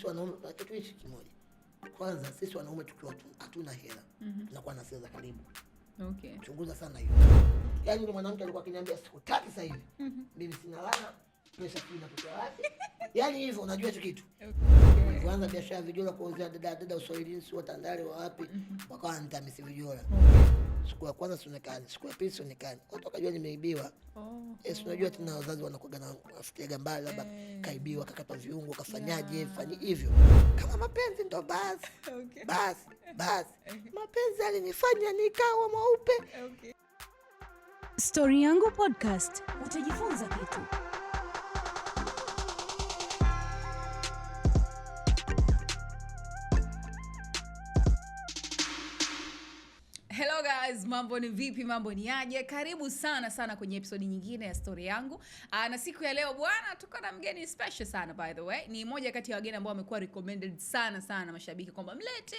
sisi wanaume kitu hichi kimoja. Kwanza sisi wanaume tukiwa hatuna hela, tunakuwa na sera karibu. Okay. Chunguza sana hiyo. Yaani yule mwanamke alikuwa akiniambia sikutaki sasa hivi. Mimi sina lana, pesa inatoka wapi? Yaani hivyo unajua hicho kitu. Okay. Kwanza biashara ya vijola kuuzia dada Uswahilini si Tandale wa wapi? Wakawa nitamisi vijola. Siku ya kwanza sionekani, siku ya pili sionekani. Watu wakajua nimeibiwa. Unajua tena wazazi wanakuwa na afikia gambali labda kaibiwa, kakatwa viungo, kafanyaje, fanye hivyo. Kama mapenzi ndo basi. Okay. Basi. Mapenzi alinifanya nikawa mweupe. Okay. Story Yangu Podcast. Utajifunza kitu. Hello guys, mambo ni vipi, mambo ni aje? Karibu sana kwenye episode nyingine ya Story Yangu. Na siku ya leo bwana, tuko na mgeni special sana by the way. Ni moja kati ya wageni ambao wamekuwa recommended sana mashabiki kwamba mlete.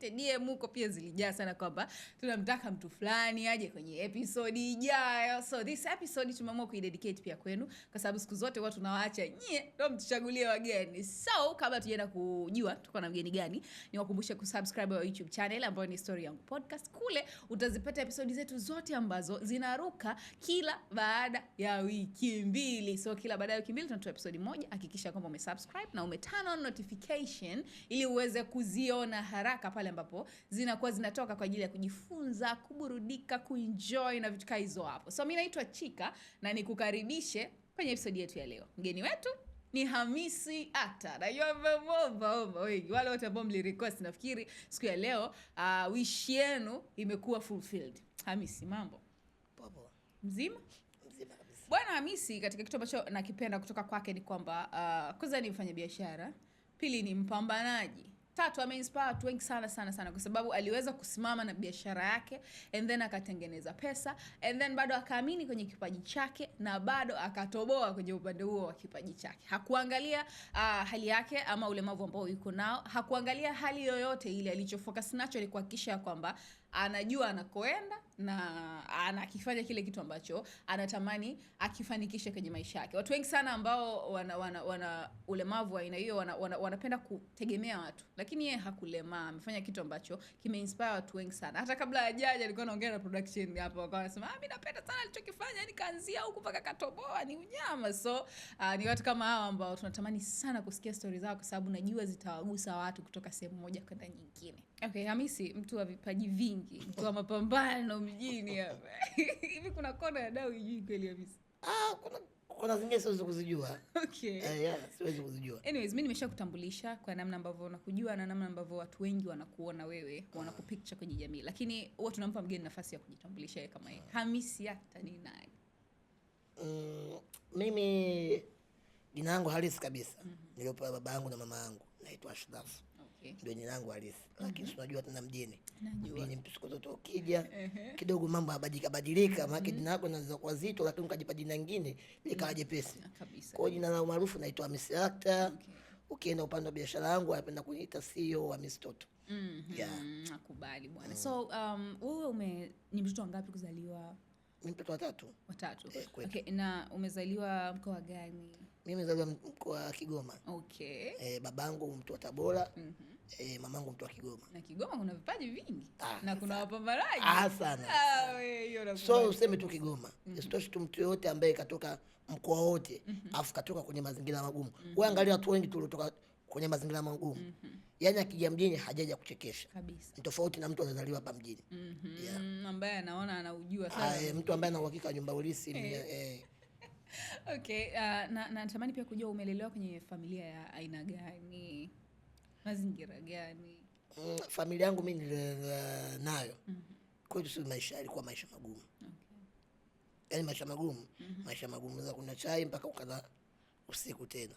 DM huko pia zilijaa sana kwamba tunamtaka mtu fulani aje kwenye episode ijayo. So this episode tumeamua kuidedicate pia kwenu kwa sababu siku zote watu tunawaacha nyie ndio mtuchagulie wageni. So kabla tujaenda kujua tuko na mgeni gani, niwakumbushe kusubscribe wa YouTube channel ambayo ni Story Yangu Podcast. Kule utazipata episodi zetu zote ambazo zinaruka kila baada ya wiki 2. So kila baada ya wiki 2 tunatoa episodi moja. Hakikisha kwamba umesubscribe na umeturn on notification ili uweze kuziona haraka pale ambapo zinakuwa zinatoka kwa ajili ya kujifunza, kuburudika, kuenjoy na vitu hizo hapo. So mimi naitwa Chika na nikukaribishe kwenye episodi yetu ya leo. Mgeni wetu ni Hamisi Actor. Na yomba wengi wale wote ambao mlirequest, nafikiri siku ya leo wish yenu imekuwa fulfilled. Hamisi, mambo? Popo. Mzima kabisa. Bwana Hamisi, katika kitu ambacho nakipenda kutoka kwake ni kwamba kwanza ni mfanyabiashara, pili ni mpambanaji, tatu ameinspire watu wengi sana kwa sababu aliweza kusimama na biashara yake and then akatengeneza pesa and then bado akaamini kwenye kipaji chake na bado akatoboa kwenye upande huo wa kipaji chake. Hakuangalia hali yake ama ulemavu ambao yuko nao, hakuangalia hali yoyote ile. Alichofocus nacho ni kuhakikisha kwamba anajua anakoenda na anakifanya kile kitu ambacho anatamani akifanikishe kwenye maisha yake. Watu wengi sana ambao wana ulemavu aina hiyo wanapenda kutegemea watu, lakini yeye hakulemaa. Amefanya kitu ambacho kimeinspire watu wengi sana. Hata kabla hajaja alikuwa anaongea na production hapo, wakawa wanasema mimi napenda sana alichokifanya, yani kaanzia huko mpaka katoboa, ni unyama. So ni watu kama hao ambao tunatamani sana kusikia stories zao kwa sababu najua zitawagusa watu kutoka sehemu moja kwenda nyingine. Okay, Hamisi, mtu wa vipaji vingi, mtu wa mapambano mjini hapa. Hivi kuna kona ya dau hujui kweli Hamisi? Kuna zingine siwezi kuzijua. Okay. Siwezi kuzijua. Anyways, mimi nimeshakutambulisha kwa namna ambavyo unakujua na namna ambavyo watu wengi wanakuona wewe, wanakupicture kwenye jamii. Lakini huwa tunampa mgeni nafasi ya kujitambulisha yeye kama yeye. Hamisi Actor ni nani? Mimi jina langu halisi kabisa niliyopewa baba yangu na mama yangu, naitwa Ashraf. Ndio jina langu halisi. Lakini unajua tena mjini. Mjini mtu siku zote ukija kidogo mambo yabadilika, maana jina lako linaweza kuwa zito lakini ukajipa jina lingine likawa jepesi. Kwa jina la maarufu naitwa Hamisi Actor. Ukienda upande wa biashara yangu anapenda kuniita CEO wa Miss Toto. Nakubali bwana. So wewe ni mtoto wangapi kuzaliwa? Mimi mtoto watatu. Okay, na umezaliwa mkoa gani? Mimi nimezaliwa mkoa wa Kigoma. Okay. Babangu mtu wa Tabora. Mamangu mtu wa Kigoma. Na Kigoma kuna vipaji vingi na kuna wapambanaji sana. Wewe so useme tu Kigoma. Isitoshe tu mtu yote ambaye katoka mkoa wote afu katoka kwenye mazingira magumu. Wewe angalia watu wengi tuliotoka kwenye mazingira magumu. Yaani akija mjini hajaja kuchekesha kabisa. Ni tofauti na mtu anazaliwa hapa mjini. Ambaye anaona anaujua sana. Mtu ambaye ana uhakika nyumba ulisi ni Okay, na natamani pia kujua umelelewa kwenye familia ya aina gani? Mazingira gani? Familia yangu mimi nililelewa nayo. Kwetu si maisha yalikuwa maisha magumu. Yaani maisha magumu, maisha magumu za kuna chai mpaka ukala usiku tena.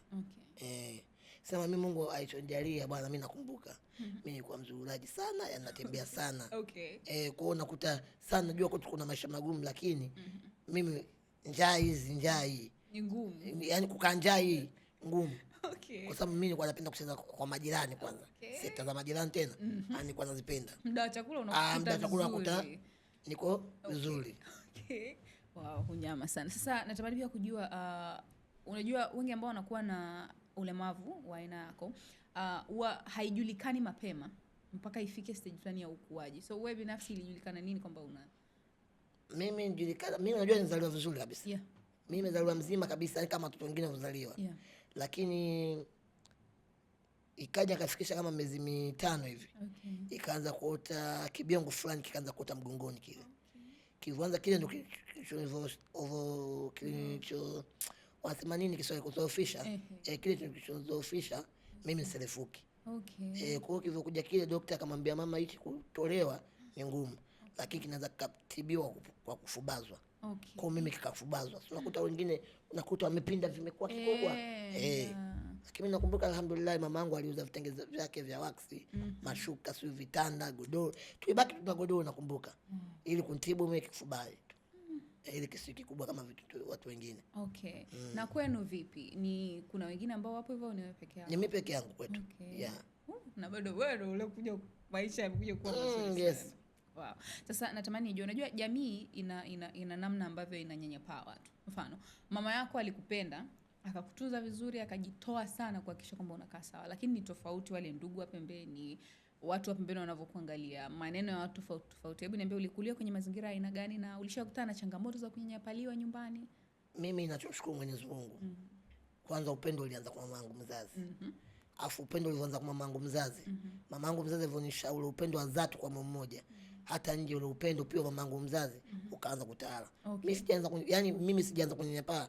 Sema mimi Mungu alichonijalia bwana, mimi nakumbuka. Mimi nilikuwa mzururaji sana, yanatembea sana. Kwa nakuta sana najua kwetu kuna maisha magumu lakini mimi njaa hii ni ngumu. Yaani kukaa njaa hii ngumu. Kwa sababu mimi nilikuwa napenda kucheza kwa majirani kwanza. Sekta za majirani tena. Nilikuwa nazipenda. Muda wa chakula unakuta niko vizuri. Wow, unyama sana. Sasa natamani pia kujua unajua wengi ambao wanakuwa na ulemavu wa aina yako huwa haijulikani mapema mpaka ifike stage fulani ya ukuaji. So wewe binafsi ilijulikana nini kwamba una? Mimi najua nizaliwa vizuri kabisa. Yeah. Mimi nimezaliwa mzima kabisa kama watoto wengine wazaliwa. Yeah. Lakini ikaja kafikisha kama miezi 5 hivi. Okay. Ikaanza kuota kibiongo fulani kikaanza kuota mgongoni kile. Kianza kile ndio kilicho wanasema nini Kiswahili kudhoofisha. Kile kilichodhoofisha mimi niselefuki. Okay. Kwa hiyo kilivyokuja kile daktari akamwambia mama hichi kutolewa ni ngumu. Lakini kinaweza kutibiwa kwa kufubazwa. Okay. Kwa mimi kikafubazwa. So unakuta wengine unakuta wamepinda vimekuwa kikubwa. Lakini nakumbuka alhamdulillah mamangu aliuza vitengeze vyake vya waxi, mashuka, sio vitanda, godoro. Tulibaki tuna godoro nakumbuka. Ili kunitibu mimi kifubali tu. Ili kisi kikubwa kama vitu watu wengine. Okay. Na kwenu vipi? Ni kuna wengine ambao wapo hivyo ni wewe peke yako? Ni mimi peke yangu kwetu. Okay. Yeah. Na bado wewe ule kuja maisha yamekuja kuwa mazuri. Yes. Wow. Sasa natamani nijue, unajua jamii ina namna ambavyo inanyanyapaa watu. Mfano, mama yako alikupenda, akakutunza vizuri, akajitoa sana kuhakikisha kwamba unakaa sawa. Lakini ni tofauti wale ndugu wa pembeni, watu wa pembeni wanavyokuangalia, maneno ya watu tofauti. Hebu niambie ulikulia kwenye mazingira aina gani na ulishakutana na changamoto za kunyanyapaliwa nyumbani? Mimi ninachomshukuru Mwenyezi Mungu. Kwanza upendo ulianza kwa mamangu mzazi. Afu upendo ulianza kwa mamangu mzazi. Mamangu mzazi alivyonishauri upendo wa dhati kwa mama mmoja. Hata nje ule upendo pia mamangu mzazi ukaanza kutawala. Okay. Mimi sijaanza kunyanyapaa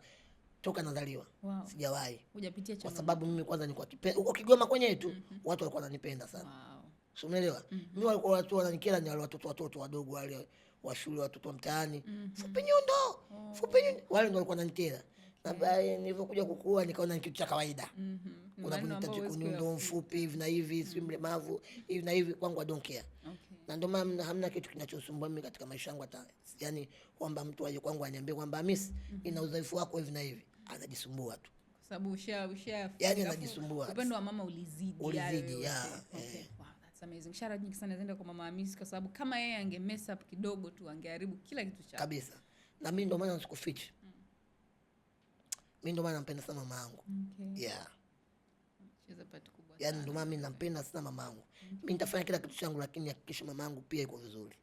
toka nazaliwa. Wow. Sijawahi. Hujapitia kwa sababu mimi kwanza nilikuwa huko Kigoma kwenye tu watu walikuwa wananipenda sana. Wow. So umeelewa? Mimi walikuwa watu wananikera ni wale watoto wadogo wale wa shule, watoto wa mtaani. Fupi nyundo. Fupi nyundo. Wale ndio walikuwa wananikera. Na baadaye nilipokuja kukua nikaona ni kitu cha kawaida. Unaponiita nyundo mfupi hivi na hivi, si mlemavu hivi na hivi, kwangu I don't care. Okay. Na ndio maana hamna kitu kinachosumbua mimi katika maisha yangu hata. Yaani kwamba mtu aje kwangu aniambie kwamba Hamisi ina udhaifu wako hivi na hivi, anajisumbua tu. Kwa sababu yaani anajisumbua. Upendo wa mama ulizidi. Yeah. Okay. Wow, that's amazing. Shout nyingi sana zenda kwa mama Hamisi kwa sababu kama yeye ange mess up kidogo tu angeharibu kila kitu chake. Kabisa. Na mimi ndio maana nisikufichi. Mimi ndio maana nampenda sana mama yangu. Okay. Yeah. Cheza part kubwa. Yaani ndio maana mimi nampenda sana mama yangu. Mimi nitafanya kila kitu changu lakini hakikisha mama yangu pia iko vizuri.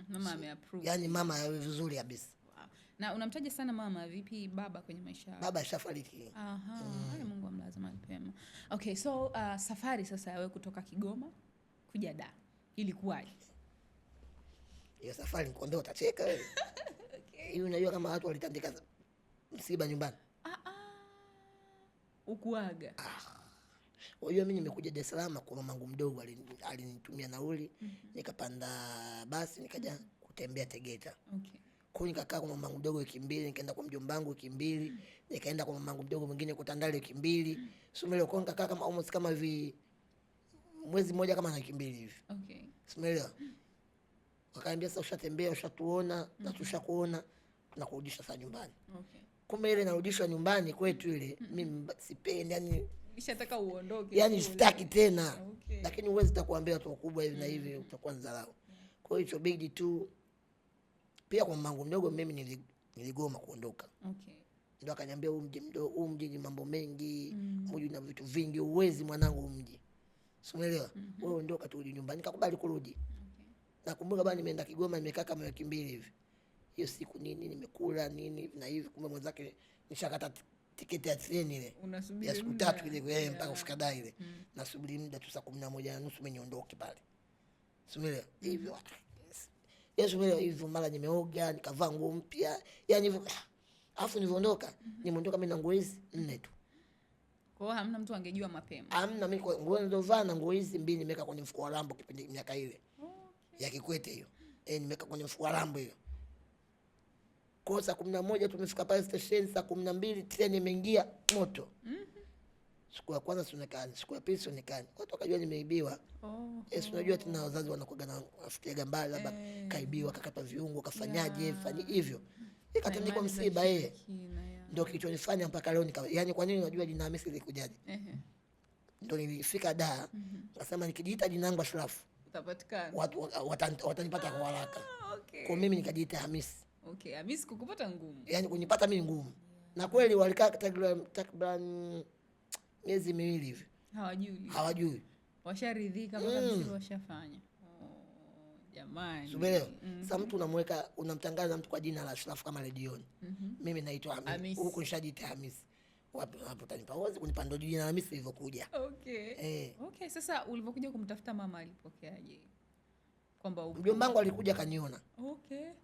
Mama ameapprove. Yaani mama awe vizuri kabisa. Wow. Na unamtaja sana mama, vipi baba kwenye maisha yako? Baba ashafariki. Aha. Mungu amlaze mahali pema. Okay, so safari sasa ya wewe kutoka Kigoma kuja Dar ilikuwaje? Hiyo safari nikwambia utacheka wewe. Okay. Hiyo unajua kama watu walitandika msiba nyumbani. Ukuaga. Unajua mimi nimekuja Dar es Salaam kwa mamangu mdogo alinitumia nauli, nikapanda basi nikaja kutembea Tegeta. Okay. Kwa nikakaa kwa mamangu mdogo wiki 2, nikaenda kwa mjomba wangu wiki 2, nikaenda kwa mamangu mdogo mwingine kwa Tandale wiki 2. Sumele kwa nikakaa kama almost kama hivi mwezi mmoja kama na wiki 2 hivi. Okay. Sumele. Wakaambia sasa ushatembea, ushatuona na tushakuona, tunakurudisha sasa nyumbani. Okay. Kumbe ile narudishwa nyumbani kwetu ile mimi sipendi, yani nishataka uondoke. Yani sitaki tena. Okay. Lakini uwezi nitakwambia watu wakubwa hivi na hivi utakuwa nzalao. Kwa hiyo bidi tu pia kwa mamangu mdogo mimi niligoma kuondoka. Okay. Ndio akaniambia huu mji ni mambo mengi, mji una vitu vingi, uwezi mwanangu mji. Umeelewa? Wewe ondoka tu urudi nyumbani. Nikakubali kurudi. Okay. Nakumbuka bana nimeenda Kigoma nimekaa kama wiki 2 hivi. Hiyo siku nini nimekula nini na hivi, kumbe mwenzake nishakata tiketi ya treni ile. Unasubiri ya siku 3 ile mpaka kufika Dar ile. Nasubiri muda tu saa 11:30 mimi niondoke pale. Sumele hivyo. Yesu mimi hivyo mara nimeoga, nikavaa nguo mpya. Yaani hivyo. Alafu nilivyoondoka, nimeondoka mimi na nguo hizi 4 tu. Kwa hiyo hamna mtu angejua mapema. Hamna, mimi nguo nilizovaa na nguo hizi 2 nimeweka kwenye mfuko wa Rambo kipindi miaka ile. Ya Kikwete hiyo. Nimeweka kwenye mfuko wa Rambo hiyo. Kwa saa 11 tumefika pale station, saa 12 treni imeingia moto. Siku ya kwanza sionekani, siku ya pili sionekani. Watu wakajua nimeibiwa. Unajua tena wazazi wanakuwa na afikia gambali labda kaibiwa, kakata viungo, kafanyaje, fanya hivyo. Ikatendeka msiba ndio kilichonifanya mpaka leo yani kwa nini unajua jina Hamisi likujaje? Ndio nilifika Dar, nasema nikijiita jina langu Ashrafu utapatikana. Watu watanipata kwa haraka. Okay. Kwa mimi nikajiita Hamisi. Okay, Hamisi kukupata ngumu. Yaani kunipata mimi ngumu. Na kweli walikaa takriban miezi 2 hivi. Hawajui. Washaridhika mpaka msiba washafanya. Jamani. Umeelewa? Sasa mtu unamtangaza mtu kwa jina la Ashraf kama redioni. Mimi naitwa Hamisi. Huko nishajiita Hamisi. Wapi utanipa wazi kunipa ndo jina la Hamisi lilivyokuja. Okay, sasa ulivyokuja kumtafuta mama alipokeaje? Kwamba mjomba wangu alikuja kaniona.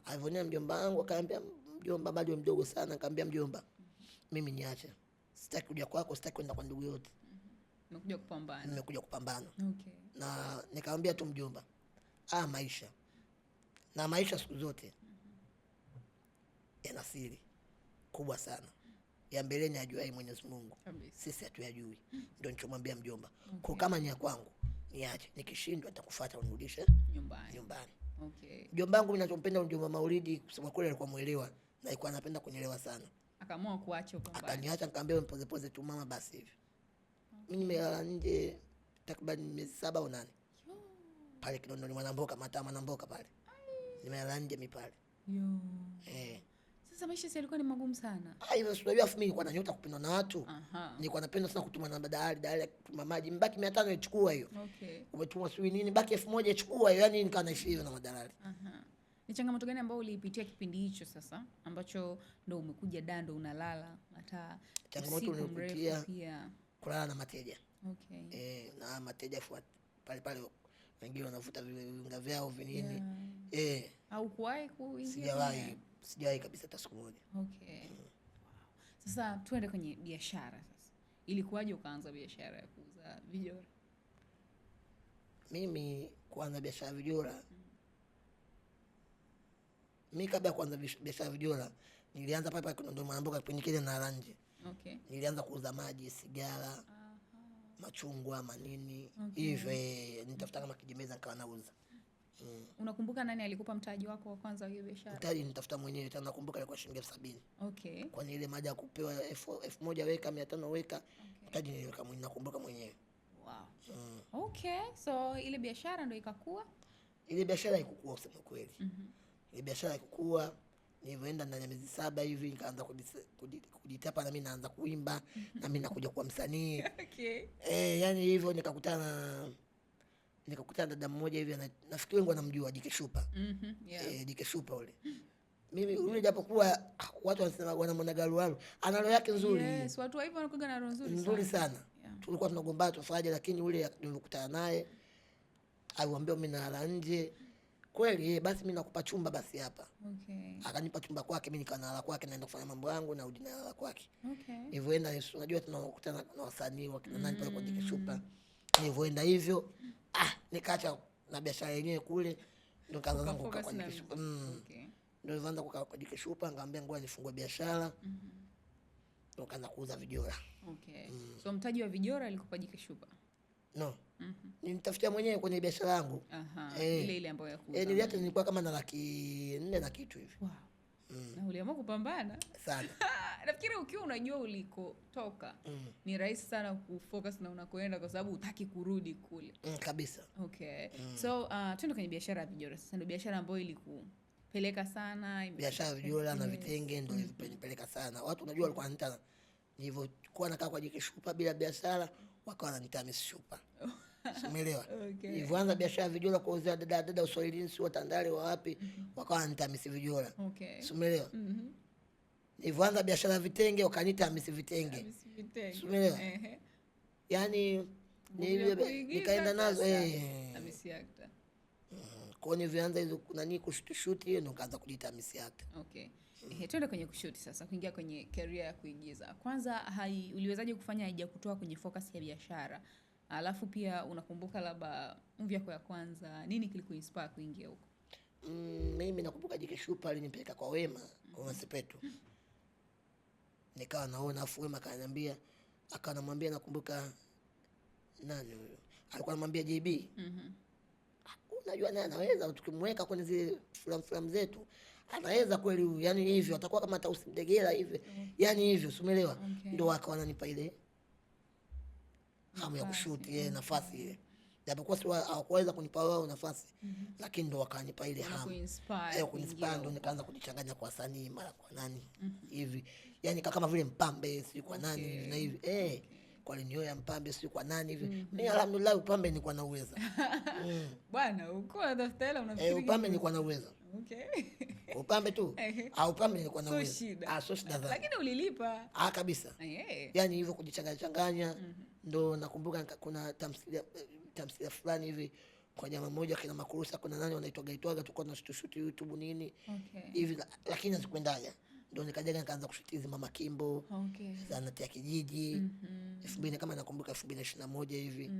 Alivyonia mjomba wangu akaniambia, mjomba bado mdogo sana, akaniambia mjomba, mimi niache. Sitaki kuja kwako, sitaki kwenda kwa ndugu yote. Nimekuja kupambana. Na nikamwambia tu mjomba, maisha. Na maisha siku zote yana siri kubwa sana. Ya mbeleni ajuai Mwenyezi Mungu. Sisi hatuyajui. Ndio nichomwambia mjomba. Kwa kama ni ya kwangu, niache. Nikishindwa nitakufuata unirudishe nyumbani. Mjomba wangu mimi ninachompenda mjomba Maulidi, kwa sababu kule alikuwa muelewa na alikuwa anapenda kunielewa sana. Akaamua kuacha upambane. Akaniacha, nikamwambia mpoze tu mama basi hivi. Mimi nimelala nje takriban miezi 7 au 8. Pale Kinondoni Mwanamboka, Mataa Mwanamboka pale. Nimelala nje mimi pale. Sasa maisha yalikuwa ni magumu sana. Hivyo unajua mimi nilikuwa na nyota kupendwa na watu. Nilikuwa napenda sana kutuma namba dalali kutuma maji. Mbaki 500 ichukua hiyo. Umetuma sui nini? Mbaki 1000 ichukua hiyo. Yaani nikawa naishi hiyo na madalali. Ni changamoto gani ambayo ulipitia kipindi hicho sasa ambacho ndo umekuja Dando unalala hata changamoto nilipitia pia kulala na mateja. Na mateja pale pale wengine wanavuta viunga vyao vinini. Au kuwahi kuingia? Sijawahi kabisa hata siku moja. Sasa tuende kwenye biashara sasa. Ilikuwaje ukaanza biashara ya kuuza vijora? Mimi kuanza biashara ya vijora. Mimi kabla ya kuanza biashara ya vijora, nilianza pale pale Kinondoni Mwanamboka kipindi kile na Aranje. Nilianza kuuza maji, sigara, machungwa, manini. Hivyo nitafuta kama kijimeza nikawa nauza. Unakumbuka nani alikupa mtaji wako wa kwanza wa hiyo biashara? Mtaji nitafuta mwenyewe, tena nakumbuka ilikuwa shilingi 70,000. Kwa ile maji ya kupewa 1000 weka 500 weka, mtaji niliweka mwenyewe, nakumbuka mwenyewe. So ile biashara ndio ikakua? Ile biashara haikukua kusema kweli. Ile biashara haikukua. Nilivyoenda ndani ya miezi 7 hivi nikaanza kujitapa na mimi naanza kuimba na mimi nakuja kuwa msanii. Yani hivyo nikakutana dada mmoja hivi nafikiri wengi wanamjua Dike Shupa. Dike Shupa ule. Mimi yule japokuwa watu wanasema wanamwona galualu, ana roho yake nzuri. Watu hivyo wanakuwa na roho nzuri sana. Tulikuwa tunagombana tufaje, lakini ule nilikutana naye aliwaambia mimi nalala nje. Kweli basi mimi nakupa chumba basi hapa. Akanipa chumba kwake, mimi nikalala kwake, naenda kufanya mambo yangu na rudi nalala kwake. Nilivyoenda unajua tunakutana na wasanii wa kina nani pale kwa Dike Shupa. Nilivyoenda hivyo nikaacha na biashara yenyewe kule, ndio kaanza zangu kukaa kwa Dike Shupa. Ndio nilianza kukaa kwa Dike Shupa, ngambia ngoja nifungue biashara. Ndio kaanza kuuza vijora. So mtaji wa vijora alikupa Dike Shupa? No. Nilitafutia mwenyewe kwenye biashara yangu. Ile ambayo ya kuuza. Niliacha nilikuwa kama na 400,000 na kitu hivi. Na uliamua kupambana sana. Nafikiri ukiwa unajua ulikotoka ni rahisi sana kufocus na unakoenda kwa sababu hutaki kurudi kule. Kabisa. So tuende kwenye biashara ya vijora. Sasa ndio biashara ambayo ilikupeleka sana. Biashara ya vijora na vitenge ndio ilipeleka sana. Watu unajua walikuwa wananiita, nilivyokuwa nakaa kwa Dike Shupa bila biashara wakawa wananiita Miss Shupa. Umeelewa? Nilianza biashara ya vijora kuuzia dada Uswahilini, si Tandale wa wapi, wakawa wananiita Miss Vijora. Umeelewa? Nilianza biashara ya vitenge wakaniita Miss Vitenge. Umeelewa? Yaani nikaenda nazo Miss Actor. Kwa hiyo nilianza hizo nani kushuti hiyo, nikaanza kujiita Miss Actor. Tuende kwenye kushuti sasa, kuingia kwenye career ya kuigiza. Kwanza uliwezaje kufanya haija kutoa kwenye focus ya biashara? Alafu pia unakumbuka labda movie yako ya kwanza, nini kilikuinspire kuingia huko? Mimi nakumbuka Dike Shupa alinipeleka kwa Wema, kwa Sepetu. Nikawa naona afu Wema akaniambia, akanamwambia nakumbuka nani huyo? Alikuwa anamwambia JB. Unajua naye anaweza tukimweka kwenye zile filamu zetu. Anaweza kweli huyu, yani hivyo atakuwa kama Tausi Mdegela hivi. Yani hivyo, umeelewa? Ndio akawa ananipa ile hamu ya kushuti nafasi ile. Japokuwa si hawakuweza kunipa wao nafasi, lakini ndio wakanipa ile hamu. Kuinspire ndio nikaanza kujichanganya kwa wasanii mara kwa nani hivi. Yani kama vile Mpambe si kwa nani hivi na hivi. kwa linyoya mpambe sio kwa nani hivi. Mimi alhamdulillah upambe nilikuwa na uwezo. Bwana uko na daftari unafikiri Upambe nilikuwa na uwezo. Okay. Upambe tu. Upambe nilikuwa na uwezo. Sio shida. Lakini ulilipa. Kabisa. Yaani hivyo kujichanganya ndo nakumbuka kuna tamthilia fulani hivi kwa jamaa mmoja kina Makurusa, kuna nani wanaitwaga tulikuwa tunashoot YouTube nini hivi, lakini hazikwendaga. Ndio nikajaga nikaanza kushuti Mama Kimbo, Zahanati ya Kijiji 2000 kama nakumbuka 2021 hivi.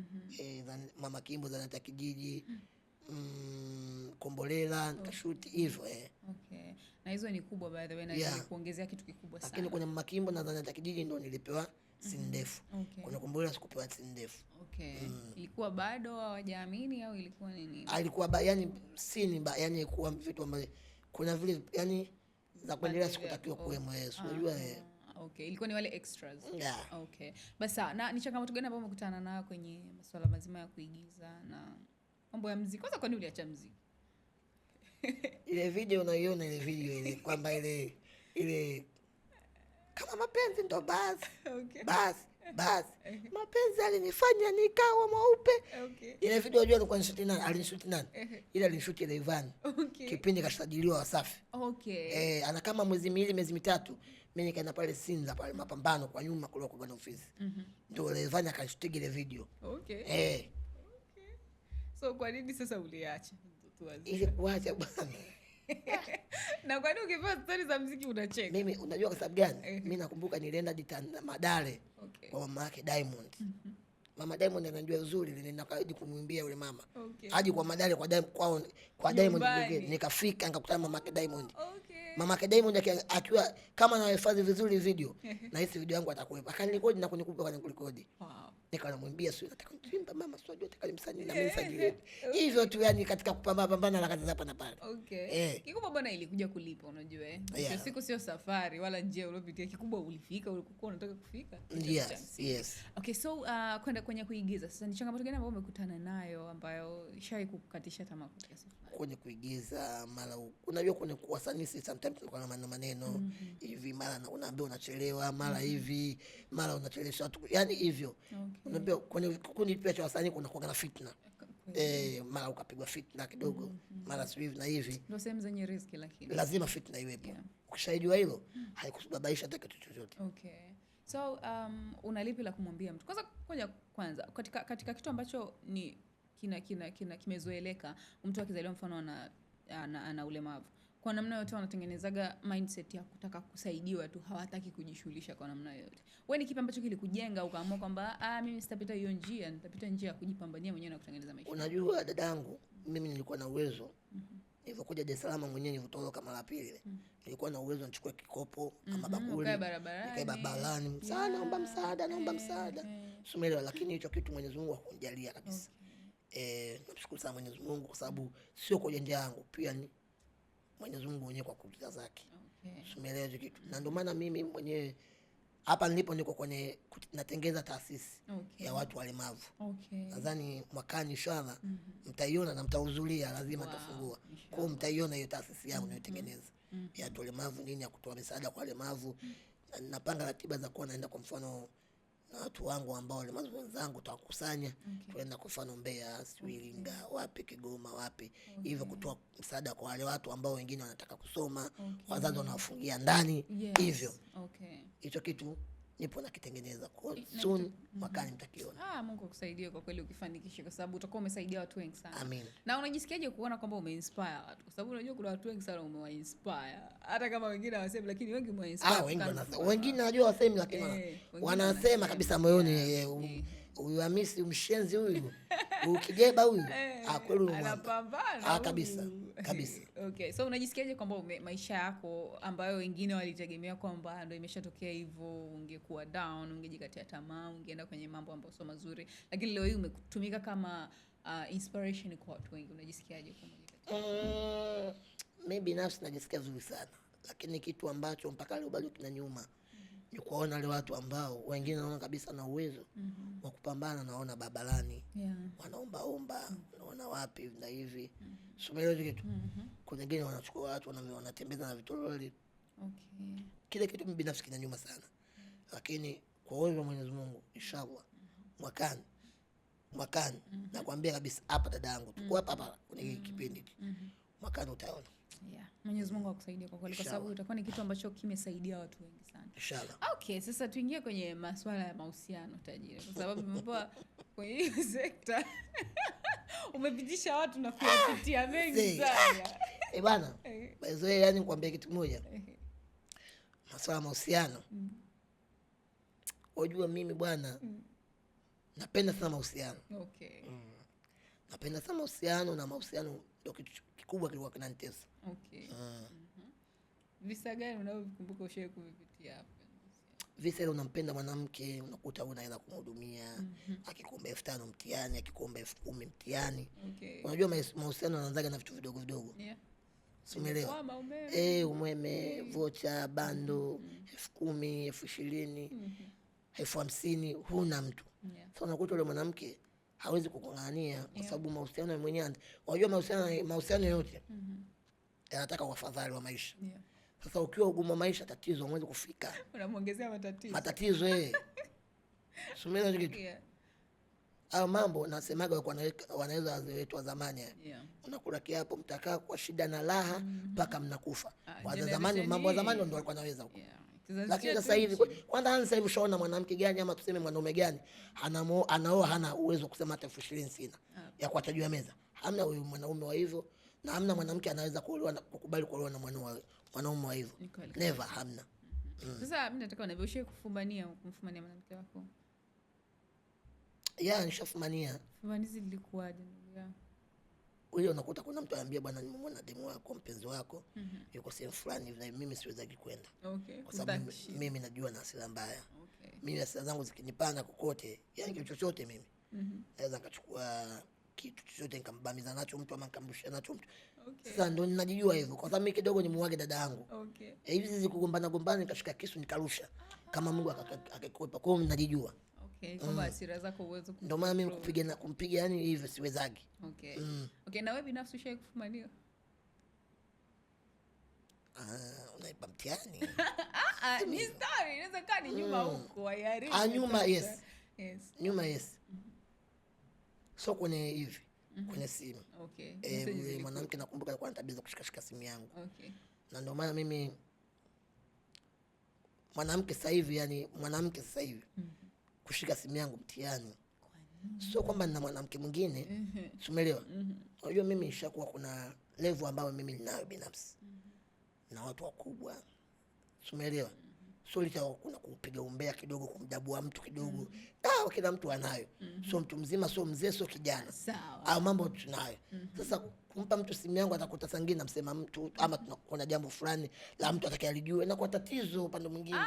Mama Kimbo, Zahanati ya Kijiji, Kombolela nikashuti hivyo. Okay. Na hizo ni kubwa by the way, na kuongezea kitu kikubwa sana. Lakini kwenye Mama Kimbo na Zahanati ya Kijiji ndio nilipewa scene ndefu. Kuna Kombolela sikupewa scene ndefu. Ilikuwa bado hawajaamini au ilikuwa nini? Ilikuwa yani scene yani ilikuwa vitu ambavyo kuna vile yani za kuendelea sikutakiwa kuwemo. Unajua ilikuwa ni wale extras. Okay. Basi na ni changamoto gani ambayo umekutana nayo kwenye masuala mazima ya kuigiza na mambo ya muziki? Kwanza kwani uliacha muziki? Ile video unaiona ile kwamba ile kama mapenzi ndo basi. Basi. Mapenzi alinifanya nikawa mweupe. Ile video unajua alikuwa alinishuti nani? Ile alinishuti Ivan. Kipindi kasajiliwa Wasafi. Ana kama mwezi mitatu. Mimi nikaenda pale Sinza pale Mapambano kwa nyuma kule kwa ofisi. Ndio Ivan akashuti ile video. So kwa nini sasa uliacha? Ile kuacha bwana. Na kwa nini ukipewa story za muziki unacheka? Mimi unajua kwa sababu gani? Mimi nakumbuka nilienda Madale kwa mama yake Diamond. Mama Diamond anajua uzuri, nilienda kaidi kumwimbia yule mama. Haji kwa Madale kwa Diamond nikafika nikakutana mama yake Diamond. Mama yake Diamond akiwa kama anahifadhi vizuri video na hisi video yangu atakuwepo. Akanirekodi na kunikupa kwa nikurekodi. Nikamwambia sio nataka kuimba mama, sio unajua nataka msanii na mimi sajili. Hivyo tu yani katika kupambana na kazi hapa na pale. Kikubwa bwana ilikuja kulipa unajua siku sio safari wala njia ulopitia, kikubwa ulifika ulikokuwa unataka kufika. Yes. Okay, so kwenda kwenye kuigiza sasa ni changamoto gani ambayo umekutana nayo ambayo ishai kukatisha tamaa kwa kiasi fulani? Kwenye kuigiza mara unajua kwenye wasanii sometimes tunakuwa na maneno hivi, mara unaambiwa unachelewa, mara hivi, mara unachelewesha watu. Yaani hivyo. Unaambiwa kwenye kikundi pia cha wasanii kuna kuwa na fitna. Mara ukapigwa fitna kidogo, mara sio hivi na hivi. Ndio sehemu zenye risk, lakini lazima fitna iwepo. Ukishajua hilo haikusubabaisha hata kitu chochote. So unalipi la kumwambia mtu? Kwanza katika kitu ambacho ni kimezoeleka, mtu akizaliwa mfano ana ulemavu, kwa namna yote wanatengenezaga mindset ya kutaka kusaidiwa tu, hawataki kujishughulisha kwa namna yote. Wewe ni kipi ambacho kilikujenga ukaamua kwamba mimi sitapita hiyo njia, nitapita njia ya kujipambania mwenyewe na kutengeneza maisha? Unajua dadangu, mimi nilikuwa na uwezo. Nilipokuja Dar es Salaam mwenyewe nilitoroka mara pili. Nilikuwa na uwezo nichukue kikopo kama bakuli, nikae barabarani, naomba msaada. Sumelewa, lakini hicho kitu Mwenyezi Mungu hakunijalia kabisa. Namshukuru sana Mwenyezi Mungu kwa sababu sio kwa ujanja wangu, pia ni Mwenyezi Mungu mwenyewe kwa kudra zake. Sumelewa hicho kitu. Na ndio maana mimi mwenyewe hapa nilipo niko kwenye natengeza taasisi ya watu walemavu. Nadhani mwakani inshallah mtaiona na mtahudhuria, lazima tafungua. Kwa hiyo mtaiona hiyo taasisi yangu ninayotengeneza ya watu walemavu, nini ya kutoa misaada kwa walemavu. Napanga ratiba za kuwa naenda kwa mfano na watu wangu ambao walemavu wenzangu tutakusanya, tuenda kwa mfano Mbeya, Iringa, wapi Kigoma, wapi hivyo kutoa msaada kwa wale watu ambao wengine wanataka kusoma, wazazi wanawafungia ndani hivyo. Hicho kitu nipo nakitengeneza kwa soon mwakani mtakiona. Mungu akusaidie kwa kweli ukifanikisha, kwa sababu utakuwa umesaidia watu wengi sana. Amen. Na unajisikiaje kuona kwamba umeinspire watu? Kwa sababu unajua kuna watu wengi sana umewainspire. Hata kama wengine hawasemi, lakini wengi umewainspire. Wengine najua wasemi, lakini wanasema kabisa moyoni, huyu Hamisi mshenzi huyu, ukijeba huyu, kweli anapambana. Kabisa. Okay, so unajisikiaje kwamba maisha yako ambayo wengine walitegemea kwamba ndio imeshatokea hivyo, ungekuwa down, ungejikatia tamaa, ungeenda kwenye mambo ambayo sio mazuri, lakini leo hii umetumika kama inspiration kwa watu wengi, unajisikiaje kwa mmoja? Mimi binafsi najisikia vizuri sana, lakini kitu ambacho mpaka leo bado kinanyuma ni kuona wale watu ambao wengine naona kabisa na uwezo wa kupambana, naona barabarani wanaomba, naona wapi na hivi. Sumelewa kitu. Kuna wengine wanachukua watu wanatembeza na vitoroli. Kile kitu mimi binafsi kinanyuma sana. Lakini kwa uwezo wa Mwenyezi Mungu inshallah mwakani nakwambia kabisa hapa dada yangu tuko hapa kwenye kipindi mwakani utaona. Yeah. Mwenyezi Mungu akusaidie kwa kweli, kwa sababu itakuwa ni kitu ambacho kimesaidia watu wengi sana. Inshallah. Okay, sasa tuingie kwenye masuala ya mahusiano tajiri, kwa sababu umepoa kwenye hiyo sekta. Umepitisha watu na kuyapitia mengi sana. Bana, by the way, yani nikwambia kitu kimoja. Masuala ya mahusiano. Unajua mimi bwana napenda sana mahusiano. Okay. Napenda sana mahusiano, na mahusiano ndio kitu kikubwa kilikuwa kinanitesa. Okay. Visa gani unavyokumbuka ushawahi kuvipitia hapo? Visa ile unampenda mwanamke, unakuta unaweza kumhudumia, akikuomba 5,000 mtihani, akikuomba 10,000 mtihani. Okay. Unajua mahusiano yanaanza na vitu vidogo vidogo. Yeah. Umeelewa? Umeme, vocha, bando, 10,000, 20,000, 50,000 huna mtu. Sasa unakuta yule mwanamke hawezi kukung'ang'ania kwa sababu mahusiano mwenyewe. Unajua mahusiano yote yanataka wafadhali wa maisha. Sasa ukiwa ugumu maisha, tatizo huwezi kufika. Unamuongezea matatizo. Matatizo Sumela kitu. Au mambo nasemaga wanaweza wazee wetu wa zamani. Unakula kiapo mtakaa kwa shida na raha mpaka mnakufa. Kwa zamani, mambo ya zamani ndio walikuwa naweza huko. Lakini sasa hivi kwanza sasa hivi ushaona mwanamke gani ama tuseme mwanaume gani anaoa hana uwezo kusema hata 20,000 sina ya kuacha juu ya meza. Hamna huyu mwanaume wa hivyo, na hamna mwanamke anaweza kuolewa na kukubali kuolewa na mwanaume wa hivyo. Never, hamna. Sasa mimi nataka unavyoshia kumfumania mwanamke wako. Nishafumania. Fumanizi lilikuwaje ndugu yangu? Wewe unakuta kuna mtu anambia bwana, nimemwona demu wako, mpenzi wako yuko sehemu fulani hivi na mimi siwezi kwenda. Okay. Kwa sababu mimi najua na hasira mbaya. Okay. Mimi hasira zangu zikinipanda kokote, yani kitu chochote mimi. Naweza nikachukua kitu chochote nikambamiza nacho mtu ama nikamrushia nacho mtu. Okay. Sasa ndo ninajijua hivyo. Kwa sababu mimi kidogo ni muage dada yangu. Okay. Hivi sisi kugombana nikashika kisu nikarusha. Kama Mungu akakwepa. Kwa hiyo ninajijua. Okay, kwamba hasira zako uwezo kumpiga. Ndio maana mimi kumpiga yani hivyo siwezagi. Okay. Okay, na wewe binafsi ushawahi kufumaniwa? Unaipa mtihani. Ni story, inaweza kaa ni nyuma huko, hayari. Nyuma yes. Nyuma yes. So kwenye hivi, kwenye simu. Okay. Mwanamke nakumbuka alikuwa anatabia kushika simu yangu. Okay. Na ndio maana mimi mwanamke sasa hivi kushika simu yangu mtihani. Sio kwamba nina mwanamke mwingine, umeelewa? Unajua mimi nishakuwa kuna level ambayo mimi ninayo binafsi. Na watu wakubwa. Umeelewa? So kuna kupiga umbea kidogo, kumdabua mtu kidogo. Kila mtu anayo. So mtu mzima, so mzee, so kijana. Sawa. Au mambo tunayo. Sasa kumpa mtu simu yangu atakuta sangine namsema mtu ama tunakuona jambo fulani la mtu atakayalijua na kwa tatizo upande mwingine.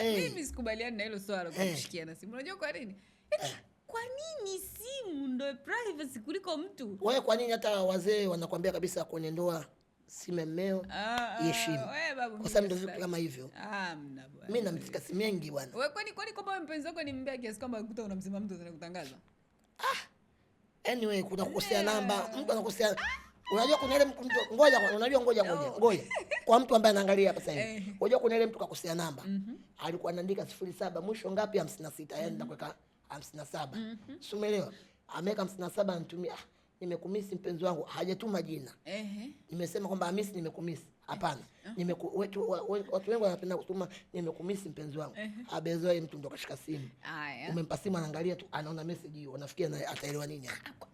Mimi sikubaliani na hilo swala kushikiana simu. Unajua kwa nini? Kwa nini simu ndio privacy kuliko mtu? Wewe kwa nini hata wazee wanakuambia kabisa kwenye ndoa simu mmeo heshima? Kwa sababu ndio kama hivyo. Mna bwana. Mimi namfika simu mengi bwana. Wewe kwani kwamba mpenzi wako ni mbea kiasi kwamba ukuta unamsema mtu anakutangaza? Anyway, kuna kukosea namba, mtu anakosea. Unajua kuna ile mtu ngoja. Kwa mtu ambaye anaangalia hapa sasa hivi. Unajua kuna ile mtu kakosea namba. Alikuwa anaandika 07 mwisho ngapi 56, yaani nakuweka 57. Umeelewa? Ameweka 57 anatumia nimekumisi mpenzi wangu, hajatuma jina. Nimesema kwamba Hamisi nimekumisi. Hapana. Watu wengi wanapenda kutuma nimekumisi mpenzi wangu. Abezoe mtu ndo kashika simu. Umempa simu anaangalia tu, anaona message hiyo, unafikia na ataelewa nini hapo?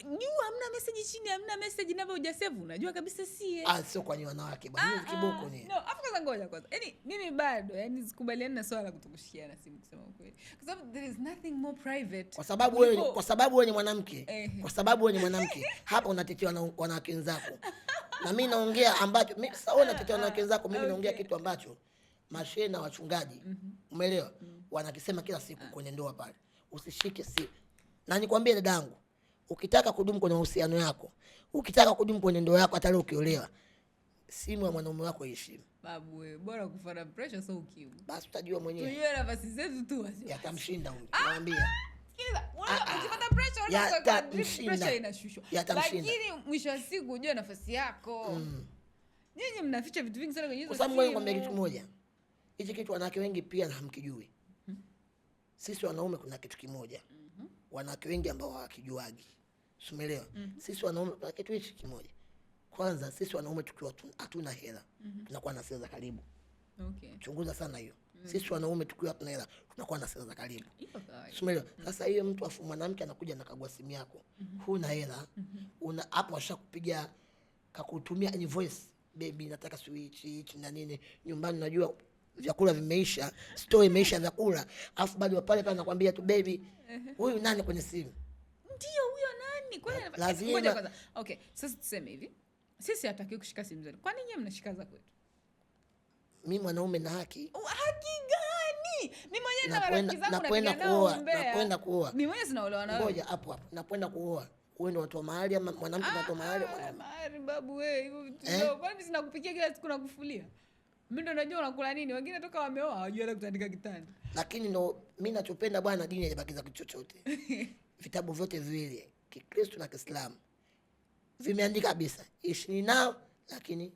Hamna message chini, hamna message namba hujasave, unajua kabisa sie. Sio kwa wanawake bwana, hivi kiboko ni. No, afuka ngoja kwanza. Yaani mimi bado, sikubaliani na swala kutokushikiana simu kusema ukweli. Kwa sababu there is nothing more private. Kwa sababu wewe ni mwanamke. Kwa sababu wewe ni mwanamke. Hapa unatetea wanawake wenzako. Na mimi naongea ambacho mimi sasa wewe unatetea wanawake wenzako, mimi naongea kitu ambacho mashehe na wachungaji, umeelewa? Wanakisema kila siku kwenye ndoa pale. Usishike simu. Na nikwambie dadangu, ukitaka kudumu kwenye mahusiano yako, ukitaka kudumu kwenye ndoa yako hata leo ukiolewa, simu ya mwanaume wako heshima. Babu wewe, bora kufanya pressure so ukiu. Basi utajua mwenyewe. Tujue nafasi zetu tu wasi. Yatamshinda huyu. Naambia. Sikiliza, ukipata pressure inashushwa. Lakini mwisho wa siku ujue nafasi yako. Nyinyi mnaficha vitu vingi sana kwenye hizo. Kwa sababu ngoja nikwambie kitu moja. Hichi kitu wanawake wengi pia hamkijui. Sisi wanaume kuna kitu kimoja. Wanawake wengi ambao hawakijuagi. Umeelewa? Sisi wanaume kuna kitu hichi kimoja. Kwanza sisi wanaume tukiwa hatuna hela, tunakuwa na sera za karibu. Okay. Chunguza sana hiyo. Sisi wanaume tukiwa hatuna hela, tunakuwa na sera za karibu. Umeelewa? Sasa hiyo mtu afu mwanamke anakuja na kagua simu yako. Huna hela, una hapo ashakupiga kakutumia invoice, baby nataka switch hichi na nini. Nyumbani najua vyakula vimeisha, store imeisha vyakula. Afu bado pale anakuambia tu baby, huyu nani kwenye simu? Ndio huyo nani? Kwani lazima kwanza. Okay, sasa tuseme hivi. Sisi hataki kushika simu zetu. Kwa nini mnashika za kwetu? Mimi mwanaume na haki. Haki gani? Mimi mwenyewe na marafiki zangu nakwenda kuoa. Mimi mwenyewe sinaolewa na wewe. Ngoja hapo. Nakwenda kuoa. Wewe ndio watu wa mahali ama mwanamke watu wa mahali? Mahali babu wewe, hivyo vitu ndio. Kwani mimi sinakupikia kila siku na kufulia? Mimi ndo najua unakula nini. Wengine toka wameoa hawajui hata kutandika kitanda. Lakini ndo mimi nachopenda bwana, dini haibakiza kitu chochote. Vitabu vyote viwili, Kikristo na Kiislamu, vimeandika kabisa ishi nao, lakini